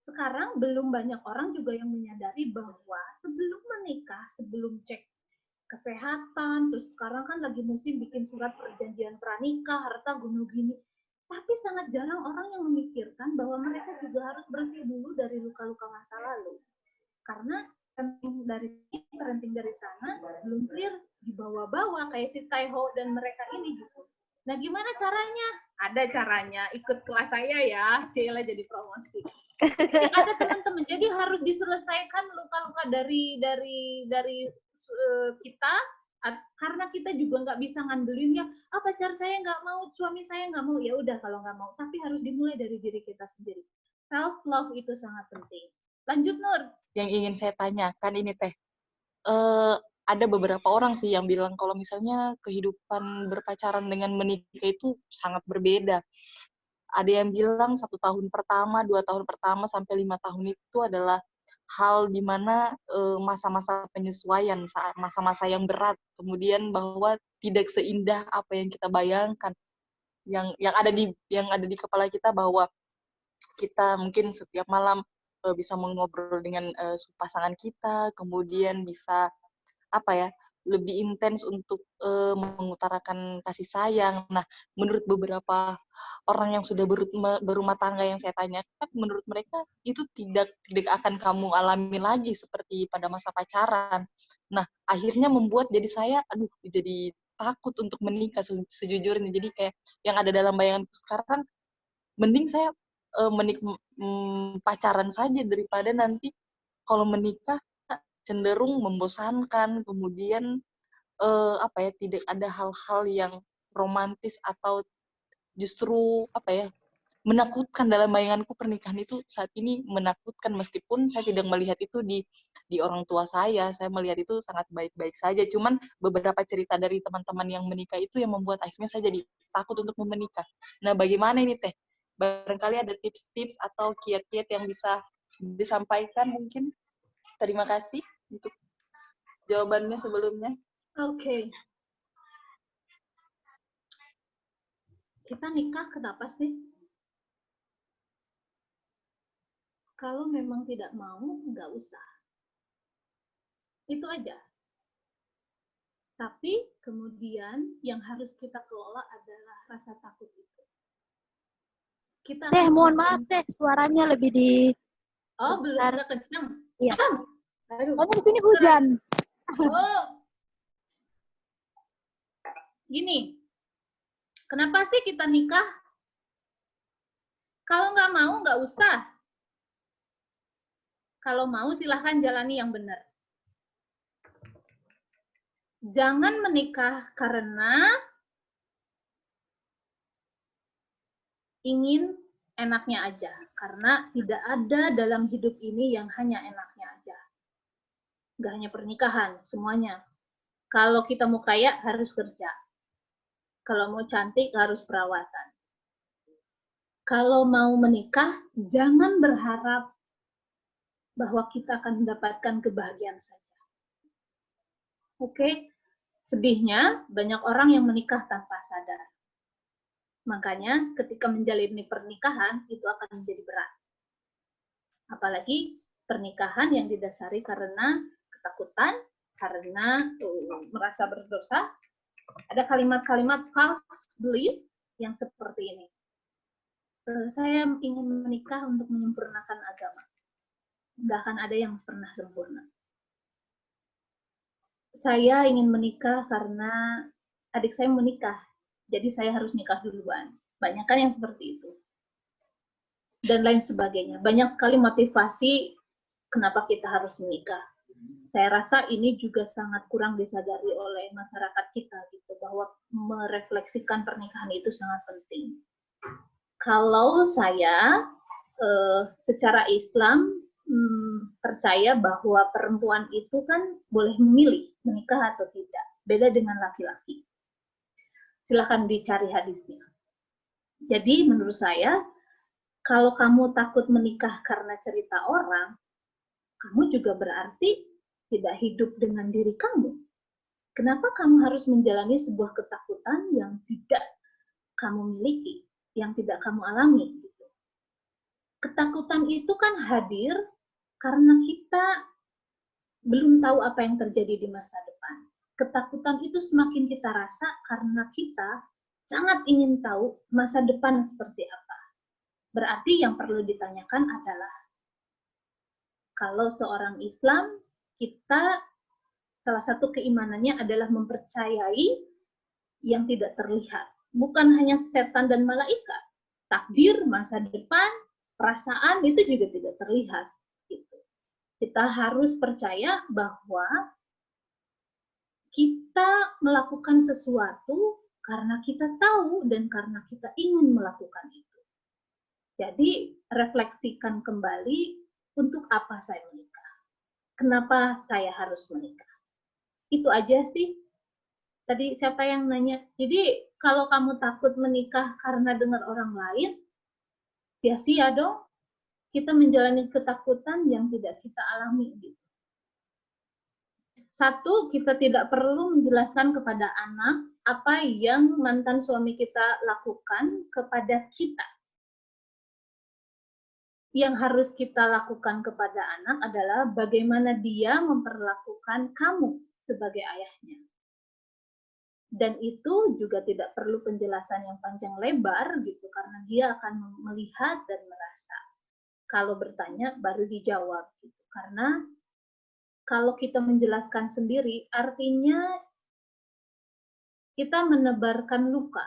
Sekarang belum banyak orang juga yang menyadari bahwa sebelum menikah, sebelum cek kesehatan, terus sekarang kan lagi musim bikin surat perjanjian pranikah, harta gunung gini. Tapi sangat jarang orang yang memikirkan bahwa mereka juga harus bersih dulu dari luka-luka masa lalu. Karena parenting dari sana belum clear, dibawa-bawa kayak si Taiho dan mereka ini gitu. Nah gimana caranya? Ada caranya, ikut kelas saya ya, Cila jadi promosi. Jadi ada teman-teman, jadi harus diselesaikan luka-luka dari kita, karena kita juga nggak bisa ngandelin ya, pacar saya nggak mau, suami saya nggak mau, ya udah kalau nggak mau, tapi harus dimulai dari diri kita sendiri. Self love itu sangat penting. Lanjut Nur. Yang ingin saya tanyakan ini Teh, ada beberapa orang sih yang bilang kalau misalnya kehidupan berpacaran dengan menikah itu sangat berbeda. Ada yang bilang 1 tahun pertama, 2 tahun pertama, sampai 5 tahun itu adalah hal di mana masa-masa penyesuaian, masa-masa yang berat. Kemudian bahwa tidak seindah apa yang kita bayangkan. Yang ada di kepala kita bahwa kita mungkin setiap malam bisa mengobrol dengan pasangan kita, kemudian bisa lebih intens untuk mengutarakan kasih sayang. Nah, menurut beberapa orang yang sudah berumah tangga yang saya tanyakan, menurut mereka itu tidak akan kamu alami lagi seperti pada masa pacaran. Nah, akhirnya membuat jadi saya, jadi takut untuk menikah sejujurnya. Jadi kayak yang ada dalam bayanganku sekarang, mending saya pacaran saja daripada nanti kalau menikah cenderung membosankan, kemudian tidak ada hal-hal yang romantis atau justru menakutkan. Dalam bayanganku pernikahan itu saat ini menakutkan, meskipun saya tidak melihat itu di orang tua saya melihat itu sangat baik-baik saja. Cuman beberapa cerita dari teman-teman yang menikah itu yang membuat akhirnya saya jadi takut untuk menikah. Nah, bagaimana ini Teh? Barangkali ada tips-tips atau kiat-kiat yang bisa disampaikan mungkin. Terima kasih untuk jawabannya sebelumnya. Oke. Kita nikah kenapa sih? Kalau memang tidak mau, nggak usah. Itu aja. Tapi kemudian yang harus kita kelola adalah rasa takut itu. Mohon maaf suaranya lebih di... Oh, belum agak kencang. Iya. Pokoknya di sini hujan. Oh. Gini. Kenapa sih kita nikah? Kalau nggak mau, nggak usah. Kalau mau silahkan jalani yang benar. Jangan menikah karena ingin enaknya aja. Karena tidak ada dalam hidup ini yang hanya enaknya aja. Nggak hanya pernikahan, semuanya. Kalau kita mau kaya, harus kerja. Kalau mau cantik, harus perawatan. Kalau mau menikah, jangan berharap bahwa kita akan mendapatkan kebahagiaan saja. Oke, sedihnya banyak orang yang menikah tanpa sadar. Makanya ketika menjalani pernikahan itu akan menjadi berat. Apalagi pernikahan yang didasari karena ketakutan, karena merasa berdosa. Ada kalimat-kalimat false belief yang seperti ini. Saya ingin menikah untuk menyempurnakan agama. Nggak akan ada yang pernah sempurna. Saya ingin menikah karena adik saya menikah, jadi saya harus nikah duluan. Banyak kan yang seperti itu. Dan lain sebagainya. Banyak sekali motivasi kenapa kita harus menikah. Saya rasa ini juga sangat kurang disadari oleh masyarakat kita, gitu, bahwa merefleksikan pernikahan itu sangat penting. Kalau saya secara Islam percaya bahwa perempuan itu kan boleh memilih menikah atau tidak. Beda dengan laki-laki. Silahkan dicari hadisnya. Jadi menurut saya, kalau kamu takut menikah karena cerita orang, kamu juga berarti tidak hidup dengan diri kamu. Kenapa kamu harus menjalani sebuah ketakutan yang tidak kamu miliki, yang tidak kamu alami? Ketakutan itu kan hadir karena kita belum tahu apa yang terjadi di masa depan. Ketakutan itu semakin kita rasa karena kita sangat ingin tahu masa depan seperti apa. Berarti yang perlu ditanyakan adalah, kalau seorang Islam, kita salah satu keimanannya adalah mempercayai yang tidak terlihat. Bukan hanya setan dan malaikat. Takdir, masa depan, perasaan itu juga tidak terlihat. Gitu. Kita harus percaya bahwa kita melakukan sesuatu karena kita tahu dan karena kita ingin melakukan itu. Jadi refleksikan kembali, untuk apa saya menikah? Kenapa saya harus menikah? Itu aja sih. Tadi siapa yang nanya? Jadi kalau kamu takut menikah karena dengar orang lain, sia-sia dong. Kita menjalani ketakutan yang tidak kita alami. Satu, kita tidak perlu menjelaskan kepada anak apa yang mantan suami kita lakukan kepada kita. Yang harus kita lakukan kepada anak adalah bagaimana dia memperlakukan kamu sebagai ayahnya. Dan itu juga tidak perlu penjelasan yang panjang lebar gitu, karena dia akan melihat dan merasa. Kalau bertanya baru dijawab gitu. Karena kalau kita menjelaskan sendiri, artinya kita menebarkan luka.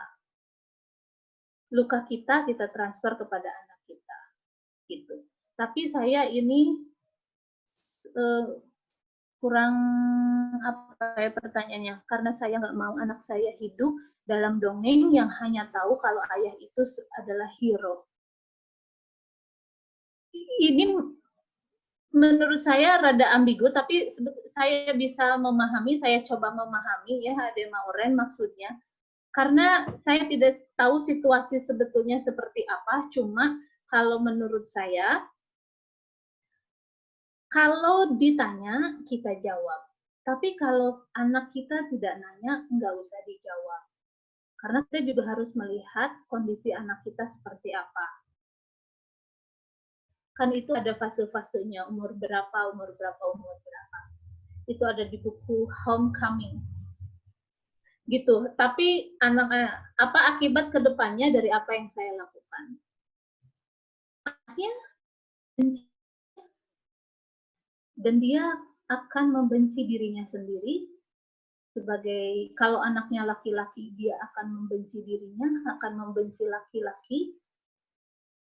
Luka kita transfer kepada anak kita. Gitu. Tapi saya ini kurang apa ya pertanyaannya, karena saya nggak mau anak saya hidup dalam dongeng yang hanya tahu kalau ayah itu adalah hero. Ini menurut saya rada ambigu, tapi saya bisa memahami, saya coba memahami ya Ade Mauren maksudnya. Karena saya tidak tahu situasi sebetulnya seperti apa, cuma kalau menurut saya, kalau ditanya, kita jawab. Tapi kalau anak kita tidak nanya, nggak usah dijawab. Karena kita juga harus melihat kondisi anak kita seperti apa. Kan itu ada fase-fasenya, umur berapa. Itu ada di buku Homecoming. Gitu. Tapi apa akibat kedepannya dari apa yang saya lakukan? Akhirnya, dan dia akan membenci dirinya sendiri. Sebagai, kalau anaknya laki-laki, dia akan membenci dirinya, akan membenci laki-laki.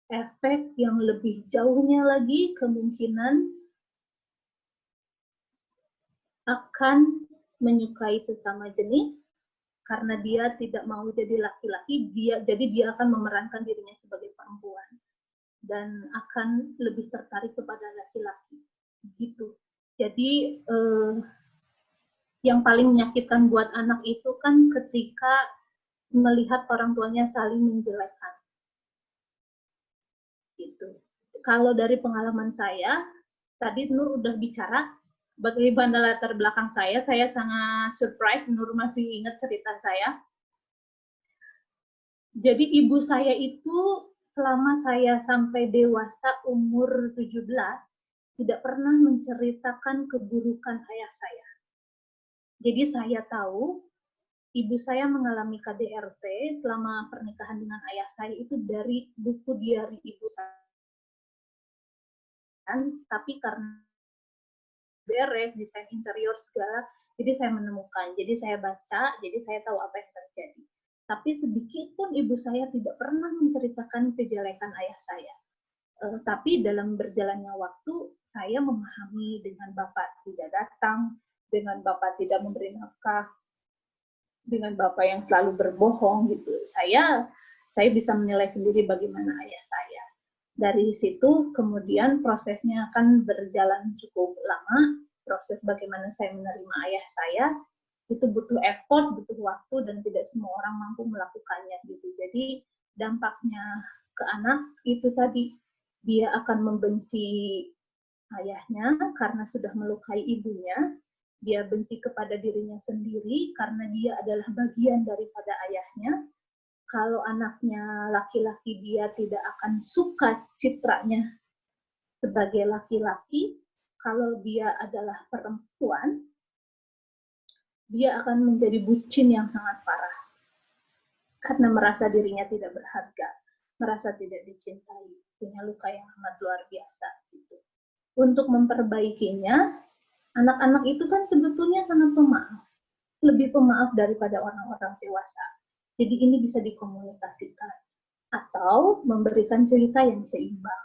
Efek yang lebih jauhnya lagi, kemungkinan akan menyukai sesama jenis karena dia tidak mau jadi laki-laki, jadi dia akan memerankan dirinya sebagai perempuan dan akan lebih tertarik kepada laki-laki gitu. Jadi yang paling menyakitkan buat anak itu kan ketika melihat orang tuanya saling menjelekkan gitu. Kalau dari pengalaman saya, tadi Nur udah bicara bagaimana latar belakang saya sangat surprise Nur masih ingat cerita saya. Jadi ibu saya itu selama saya sampai dewasa umur 17 tidak pernah menceritakan keburukan ayah saya. Jadi saya tahu ibu saya mengalami KDRT selama pernikahan dengan ayah saya itu dari buku diari ibu saya. Tapi karena beres, desain interior segala, jadi saya menemukan, jadi saya baca, jadi saya tahu apa yang terjadi. Tapi sedikit pun ibu saya tidak pernah menceritakan kejelekan ayah saya. Tapi dalam berjalannya waktu, saya memahami dengan bapak tidak datang, dengan bapak tidak memberi nafkah, dengan bapak yang selalu berbohong gitu. Saya bisa menilai sendiri bagaimana ayah saya. Dari situ kemudian prosesnya akan berjalan cukup lama, proses bagaimana saya menerima ayah saya itu butuh effort, butuh waktu, dan tidak semua orang mampu melakukannya gitu. Jadi dampaknya ke anak itu tadi, dia akan membenci ayahnya karena sudah melukai ibunya, dia benci kepada dirinya sendiri karena dia adalah bagian daripada ayahnya. Kalau anaknya laki-laki, dia tidak akan suka citranya sebagai laki-laki. Kalau dia adalah perempuan, dia akan menjadi bucin yang sangat parah. Karena merasa dirinya tidak berharga, merasa tidak dicintai, punya luka yang sangat luar biasa. Gitu. Untuk memperbaikinya, anak-anak itu kan sebetulnya sangat pemaaf. Lebih pemaaf daripada orang-orang dewasa. Jadi ini bisa dikomunikasikan atau memberikan cerita yang seimbang.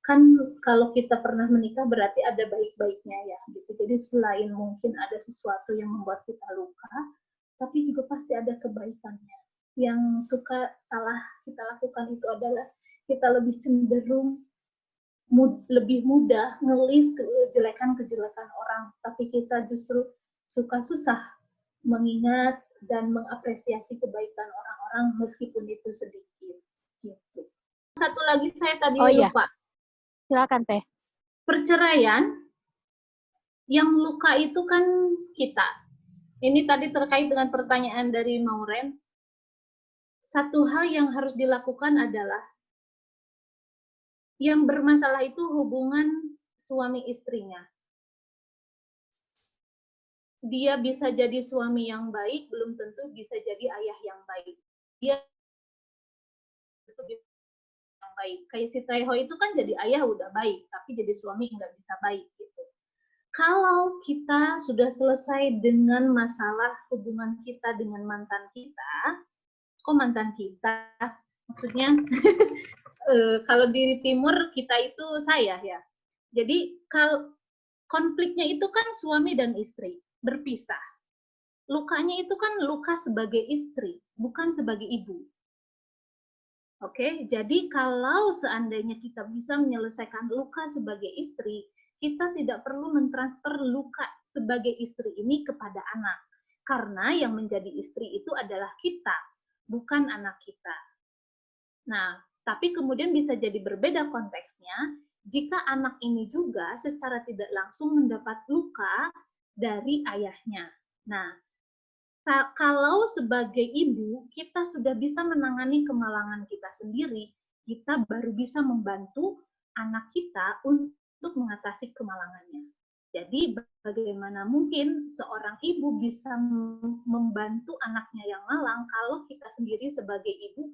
Kan kalau kita pernah menikah berarti ada baik-baiknya ya gitu. Jadi selain mungkin ada sesuatu yang membuat kita luka, tapi juga pasti ada kebaikannya. Yang suka salah kita lakukan itu adalah kita lebih cenderung lebih mudah ngelis kejelekan-kejelekan orang, tapi kita justru suka susah mengingat dan mengapresiasi kebaikan orang-orang meskipun itu sedikit. Gitu. Satu lagi saya tadi lupa. Iya. Silakan Teh. Perceraian, yang luka itu kan kita. Ini tadi terkait dengan pertanyaan dari Mauren. Satu hal yang harus dilakukan adalah yang bermasalah itu hubungan suami istrinya. Dia bisa jadi suami yang baik, belum tentu bisa jadi ayah yang baik. Dia yang baik. Kayak si Taeho itu kan jadi ayah udah baik, tapi jadi suami nggak bisa baik gitu. Kalau kita sudah selesai dengan masalah hubungan kita dengan mantan kita, kok mantan kita? Maksudnya kalau di timur kita itu saya ya. Jadi kalau konfliknya itu kan suami dan istri berpisah. Lukanya itu kan luka sebagai istri, bukan sebagai ibu. Oke, jadi kalau seandainya kita bisa menyelesaikan luka sebagai istri, kita tidak perlu mentransfer luka sebagai istri ini kepada anak. Karena yang menjadi istri itu adalah kita, bukan anak kita. Nah, tapi kemudian bisa jadi berbeda konteksnya jika anak ini juga secara tidak langsung mendapat luka dari ayahnya. Nah, kalau sebagai ibu kita sudah bisa menangani kemalangan kita sendiri, kita baru bisa membantu anak kita untuk mengatasi kemalangannya. Jadi bagaimana mungkin seorang ibu bisa membantu anaknya yang malang kalau kita sendiri sebagai ibu,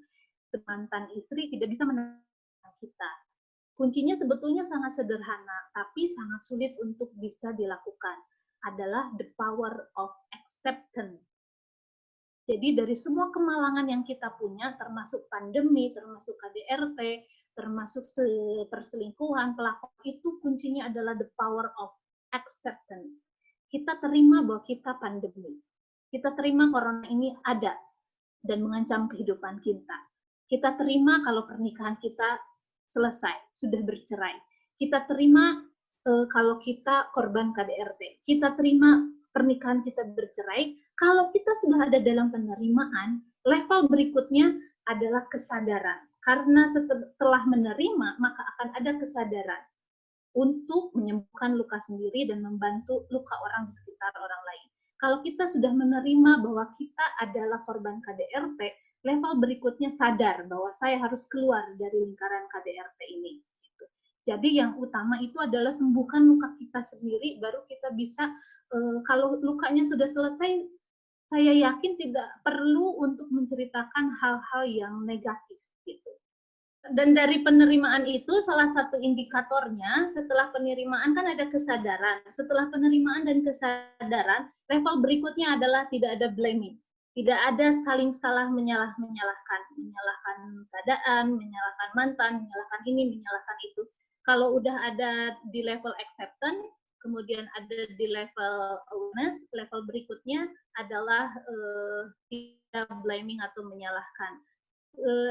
mantan istri tidak bisa menangani kita. Kuncinya sebetulnya sangat sederhana, tapi sangat sulit untuk bisa dilakukan. Adalah the power of acceptance. Jadi dari semua kemalangan yang kita punya, termasuk pandemi, termasuk KDRT, termasuk perselingkuhan, pelakor, itu kuncinya adalah the power of acceptance. kita terima bahwa kita pandemi. Kita terima corona ini ada dan mengancam kehidupan kita. Kita terima kalau pernikahan kita selesai, sudah bercerai. Kita terima kalau kita korban KDRT. Kita terima pernikahan kita bercerai. Kalau kita sudah ada dalam penerimaan, level berikutnya adalah kesadaran. Karena setelah menerima, maka akan ada kesadaran untuk menyembuhkan luka sendiri dan membantu luka orang di sekitar orang lain. Kalau kita sudah menerima bahwa kita adalah korban KDRT, level berikutnya sadar bahwa saya harus keluar dari lingkaran KDRT ini. Jadi yang utama itu adalah sembuhkan luka kita sendiri, baru kita bisa, kalau lukanya sudah selesai, saya yakin tidak perlu untuk menceritakan hal-hal yang negatif. Gitu. Dan dari penerimaan itu salah satu indikatornya setelah penerimaan kan ada kesadaran. Setelah penerimaan dan kesadaran, level berikutnya adalah tidak ada blaming. Tidak ada saling salah menyalahkan keadaan, menyalahkan mantan, menyalahkan ini, menyalahkan itu. Kalau udah ada di level acceptance, kemudian ada di level awareness, level berikutnya adalah tidak blaming atau menyalahkan.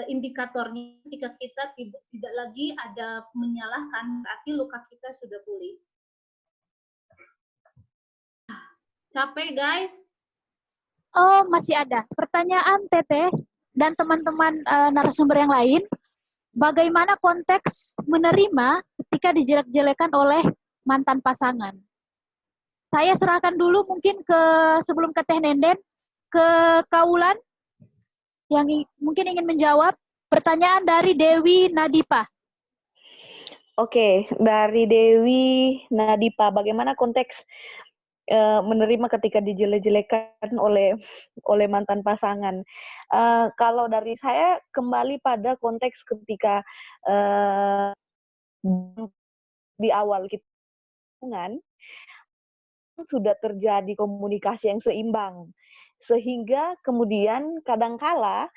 Indikatornya ketika kita tidak lagi ada menyalahkan, berarti luka kita sudah pulih. Capek guys? Oh, masih ada. Pertanyaan Teteh dan teman-teman narasumber yang lain, bagaimana konteks menerima ketika dijelek-jelekan oleh mantan pasangan? Saya serahkan dulu mungkin sebelum ke Teh Nenden, ke Kaulan yang mungkin ingin menjawab. Pertanyaan dari Dewi Nadipa. Oke, dari Dewi Nadipa, bagaimana konteks menerima ketika dijelek-jelekan oleh mantan pasangan? Kalau dari saya kembali pada konteks ketika di awal kita hubungan sudah terjadi komunikasi yang seimbang, sehingga kemudian kadangkala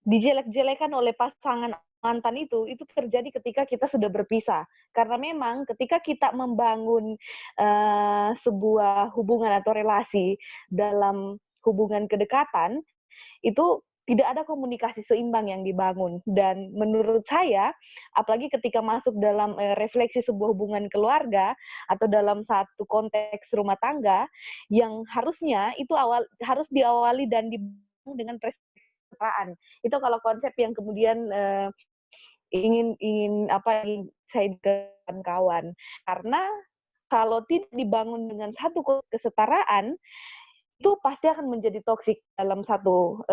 dijelek-jelekan oleh pasangan mantan itu terjadi ketika kita sudah berpisah. Karena memang ketika kita membangun sebuah hubungan atau relasi dalam hubungan kedekatan, itu tidak ada komunikasi seimbang yang dibangun. Dan menurut saya, apalagi ketika masuk dalam refleksi sebuah hubungan keluarga atau dalam satu konteks rumah tangga, yang harusnya itu harus diawali dan dibangun dengan kesetaraan. Itu kalau konsep yang kemudian ingin saya dengan kawan. Karena kalau tidak dibangun dengan satu kesetaraan, itu pasti akan menjadi toksik dalam satu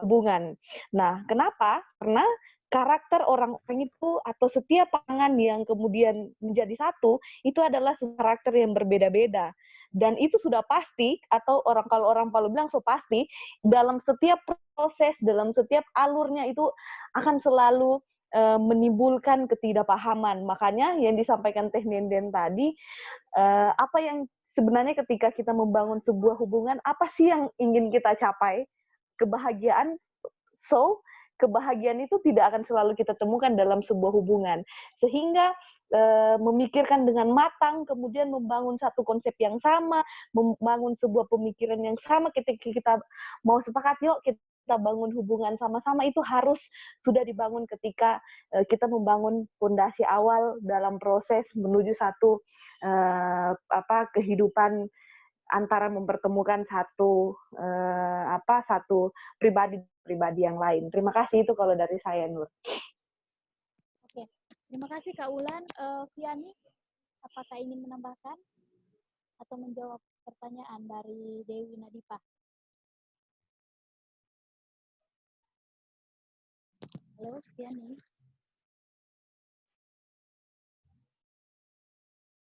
hubungan. Nah, kenapa? Karena karakter orang-orang itu atau setiap pasangan yang kemudian menjadi satu, itu adalah karakter yang berbeda-beda. Dan itu sudah pasti, atau kalau orang Palu bilang so pasti, dalam setiap proses, dalam setiap alurnya itu akan selalu menimbulkan ketidakpahaman. Makanya yang disampaikan Teh Nenden tadi, apa yang sebenarnya ketika kita membangun sebuah hubungan, apa sih yang ingin kita capai? Kebahagiaan. So, kebahagiaan itu tidak akan selalu kita temukan dalam sebuah hubungan. Sehingga memikirkan dengan matang, kemudian membangun satu konsep yang sama, membangun sebuah pemikiran yang sama, ketika kita mau sepakat, yuk kita bangun hubungan sama-sama, itu harus sudah dibangun ketika kita membangun fondasi awal dalam proses menuju satu kehidupan antara mempertemukan satu pribadi yang lain. Terima kasih, itu kalau dari saya, Nur. Oke, terima kasih Kak Ulan. Viani, apakah ingin menambahkan atau menjawab pertanyaan dari Dewi Nadipa? Halo, Viani.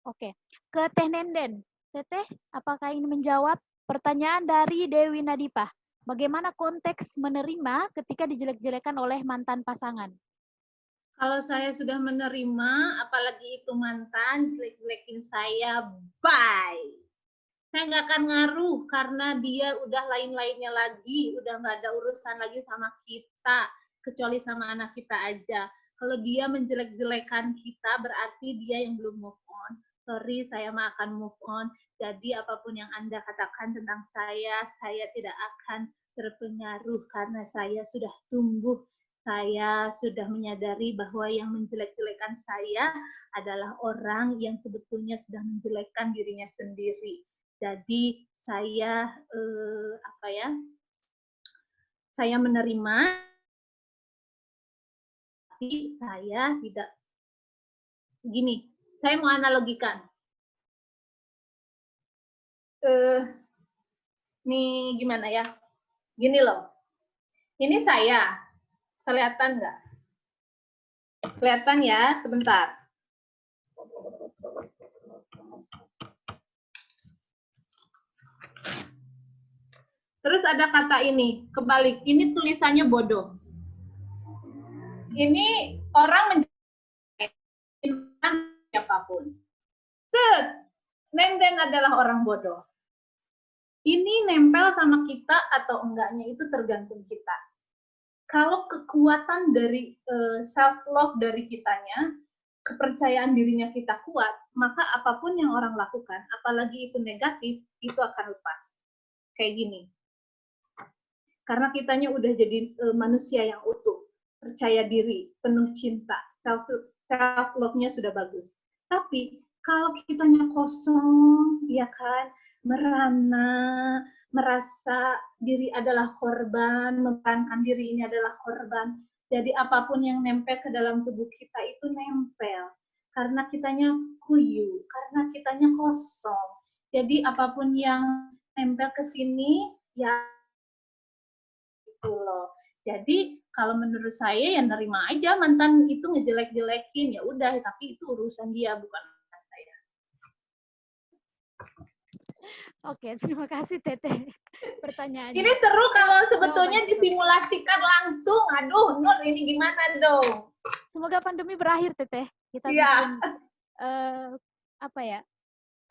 Oke, ke Teh Nenden. Teteh, apakah ingin menjawab pertanyaan dari Dewi Nadipa? Bagaimana konteks menerima ketika dijelek-jelekan oleh mantan pasangan? Kalau saya sudah menerima, apalagi itu mantan, jelek-jelekin saya, bye. Saya nggak akan ngaruh karena dia udah lain-lainnya lagi, udah nggak ada urusan lagi sama kita, kecuali sama anak kita aja. Kalau dia menjelek-jelekan kita, berarti dia yang belum move on. Sorry, saya mah akan move on. Jadi apapun yang Anda katakan tentang saya tidak akan terpengaruh karena saya sudah tumbuh. Saya sudah menyadari bahwa yang menjelek-jelekan saya adalah orang yang sebetulnya sudah menjelekkan dirinya sendiri. Jadi saya saya menerima, tapi saya tidak gini. Saya mau analogikan. Nih gimana ya? Gini loh. Ini saya. Kelihatan nggak? Kelihatan ya, sebentar. Terus ada kata ini, kebalik. Ini tulisannya bodoh. Ini orang menjadikan siapapun. Nenden adalah orang bodoh. Ini nempel sama kita atau enggaknya itu tergantung kita. Kalau kekuatan dari self-love dari kitanya, kepercayaan dirinya kita kuat, maka apapun yang orang lakukan, apalagi itu negatif, itu akan lepas. Kayak gini. Karena kitanya udah jadi manusia yang utuh, percaya diri, penuh cinta, self-love-nya sudah bagus. Tapi kalau kitanya kosong, ya kan, merana, merasa diri adalah korban, memerankan diri ini adalah korban. Jadi apapun yang nempel ke dalam tubuh kita itu nempel. Karena kitanya kuyu, karena kitanya kosong. Jadi apapun yang nempel ke sini, ya gitu loh. Jadi kalau menurut saya ya nerima aja mantan itu ngejelek-jelekin, ya udah, tapi itu urusan dia, bukan urusan saya. Oke, terima kasih Teteh pertanyaannya. Ini seru kalau sebetulnya disimulasikan langsung. Aduh, Nur, ini gimana dong? Semoga pandemi berakhir, Teteh. Kita ya. bikin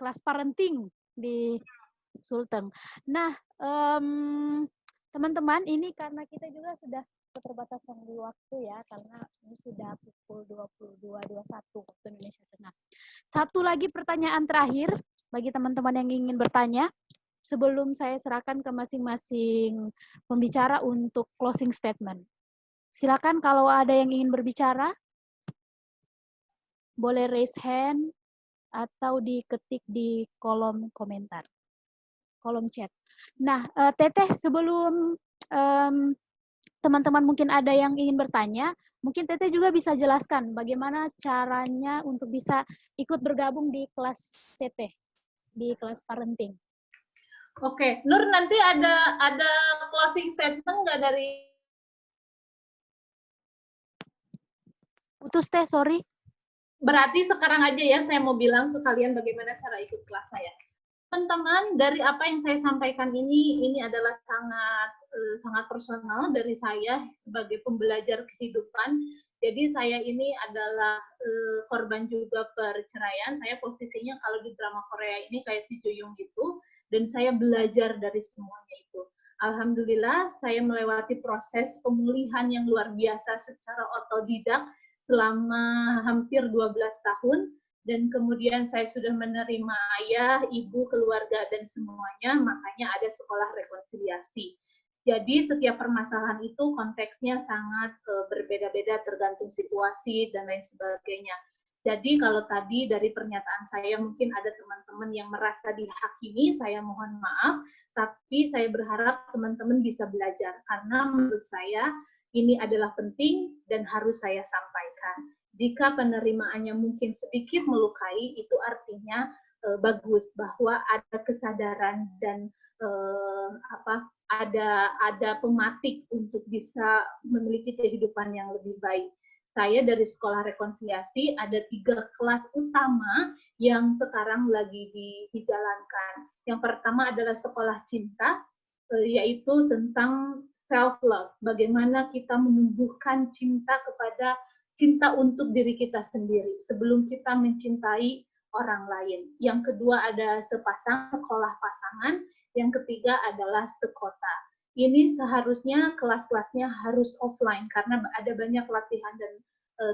kelas parenting di Sulteng. Nah, teman-teman, ini karena kita juga sudah keterbatasan di waktu ya, karena ini sudah pukul 22.21 waktu Indonesia Tengah. Satu lagi pertanyaan terakhir bagi teman-teman yang ingin bertanya, sebelum saya serahkan ke masing-masing pembicara untuk closing statement. Silakan kalau ada yang ingin berbicara, boleh raise hand atau diketik di kolom komentar, kolom chat. Nah, Teteh, sebelum teman-teman mungkin ada yang ingin bertanya, mungkin Teteh juga bisa jelaskan bagaimana caranya untuk bisa ikut bergabung di kelas CT, di kelas parenting. Oke, Nur, nanti ada closing statement nggak dari? Putus Teh, sorry. Berarti sekarang aja ya saya mau bilang ke kalian bagaimana cara ikut kelas saya. Teman-teman, dari apa yang saya sampaikan ini adalah sangat personal dari saya sebagai pembelajar kehidupan. Jadi saya ini adalah korban juga perceraian. Saya posisinya kalau di drama Korea ini kayak si Juyung gitu, dan saya belajar dari semuanya itu. Alhamdulillah, saya melewati proses pemulihan yang luar biasa secara otodidak selama hampir 12 tahun, dan kemudian saya sudah menerima ayah, ibu, keluarga, dan semuanya, makanya ada sekolah rekonsiliasi. Jadi setiap permasalahan itu konteksnya sangat berbeda-beda tergantung situasi dan lain sebagainya. Jadi kalau tadi dari pernyataan saya mungkin ada teman-teman yang merasa dihakimi, saya mohon maaf, tapi saya berharap teman-teman bisa belajar, karena menurut saya ini adalah penting dan harus saya sampaikan. Jika penerimaannya mungkin sedikit melukai, itu artinya bagus bahwa ada kesadaran dan ada pematik untuk bisa memiliki kehidupan yang lebih baik. Saya dari sekolah rekonsiliasi ada 3 kelas utama yang sekarang lagi dijalankan. Yang pertama adalah sekolah cinta, yaitu tentang self-love, bagaimana kita menumbuhkan cinta untuk diri kita sendiri sebelum kita mencintai orang lain. Yang kedua ada sekolah pasangan, yang ketiga adalah sekota. Ini seharusnya kelas-kelasnya harus offline karena ada banyak latihan dan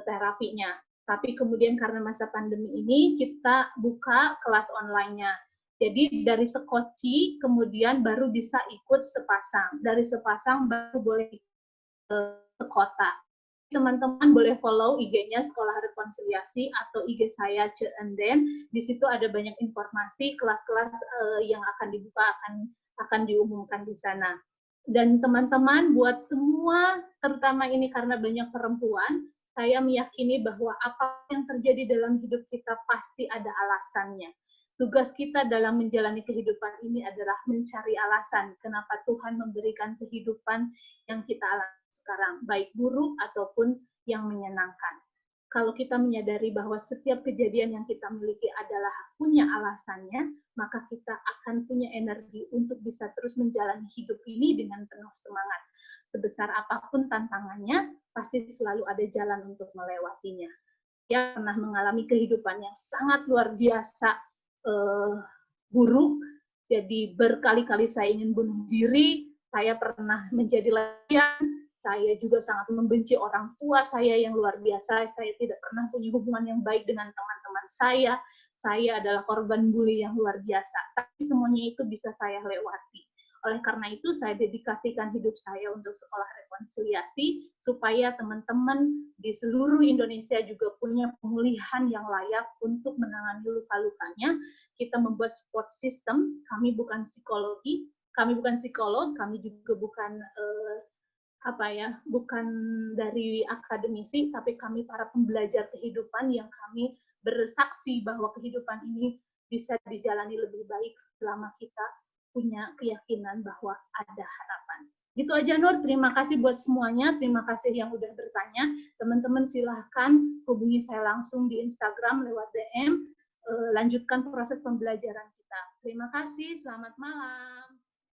terapinya. Tapi kemudian karena masa pandemi ini kita buka kelas online-nya. Jadi dari sekoci kemudian baru bisa ikut sepasang. Dari sepasang baru boleh sekota. Teman-teman boleh follow IG-nya Sekolah Rekonsiliasi atau IG saya Ceenden. Di situ ada banyak informasi kelas-kelas yang akan dibuka, akan diumumkan di sana. Dan teman-teman buat semua, terutama ini karena banyak perempuan, saya meyakini bahwa apa yang terjadi dalam hidup kita pasti ada alasannya. Tugas kita dalam menjalani kehidupan ini adalah mencari alasan kenapa Tuhan memberikan kehidupan yang kita alami sekarang, baik buruk ataupun yang menyenangkan. Kalau kita menyadari bahwa setiap kejadian yang kita miliki adalah punya alasannya, maka kita akan punya energi untuk bisa terus menjalani hidup ini dengan penuh semangat. Sebesar apapun tantangannya, pasti selalu ada jalan untuk melewatinya. Saya pernah mengalami kehidupan yang sangat luar biasa buruk, jadi berkali-kali saya ingin bunuh diri, saya pernah menjadi lesbian, saya juga sangat membenci orang tua saya yang luar biasa, saya tidak pernah punya hubungan yang baik dengan teman-teman saya adalah korban bully yang luar biasa, tapi semuanya itu bisa saya lewati. Oleh karena itu, saya dedikasikan hidup saya untuk Sekolah Rekonsiliasi, supaya teman-teman di seluruh Indonesia juga punya pemulihan yang layak untuk menangani luka-lukanya. Kita membuat support system, kami bukan psikolog, kami juga bukan bukan dari akademisi, tapi kami para pembelajar kehidupan yang kami bersaksi bahwa kehidupan ini bisa dijalani lebih baik selama kita punya keyakinan bahwa ada harapan. Gitu aja Nur, terima kasih buat semuanya, terima kasih yang udah bertanya. Teman-teman silahkan hubungi saya langsung di Instagram lewat DM, lanjutkan proses pembelajaran kita. Terima kasih, selamat malam.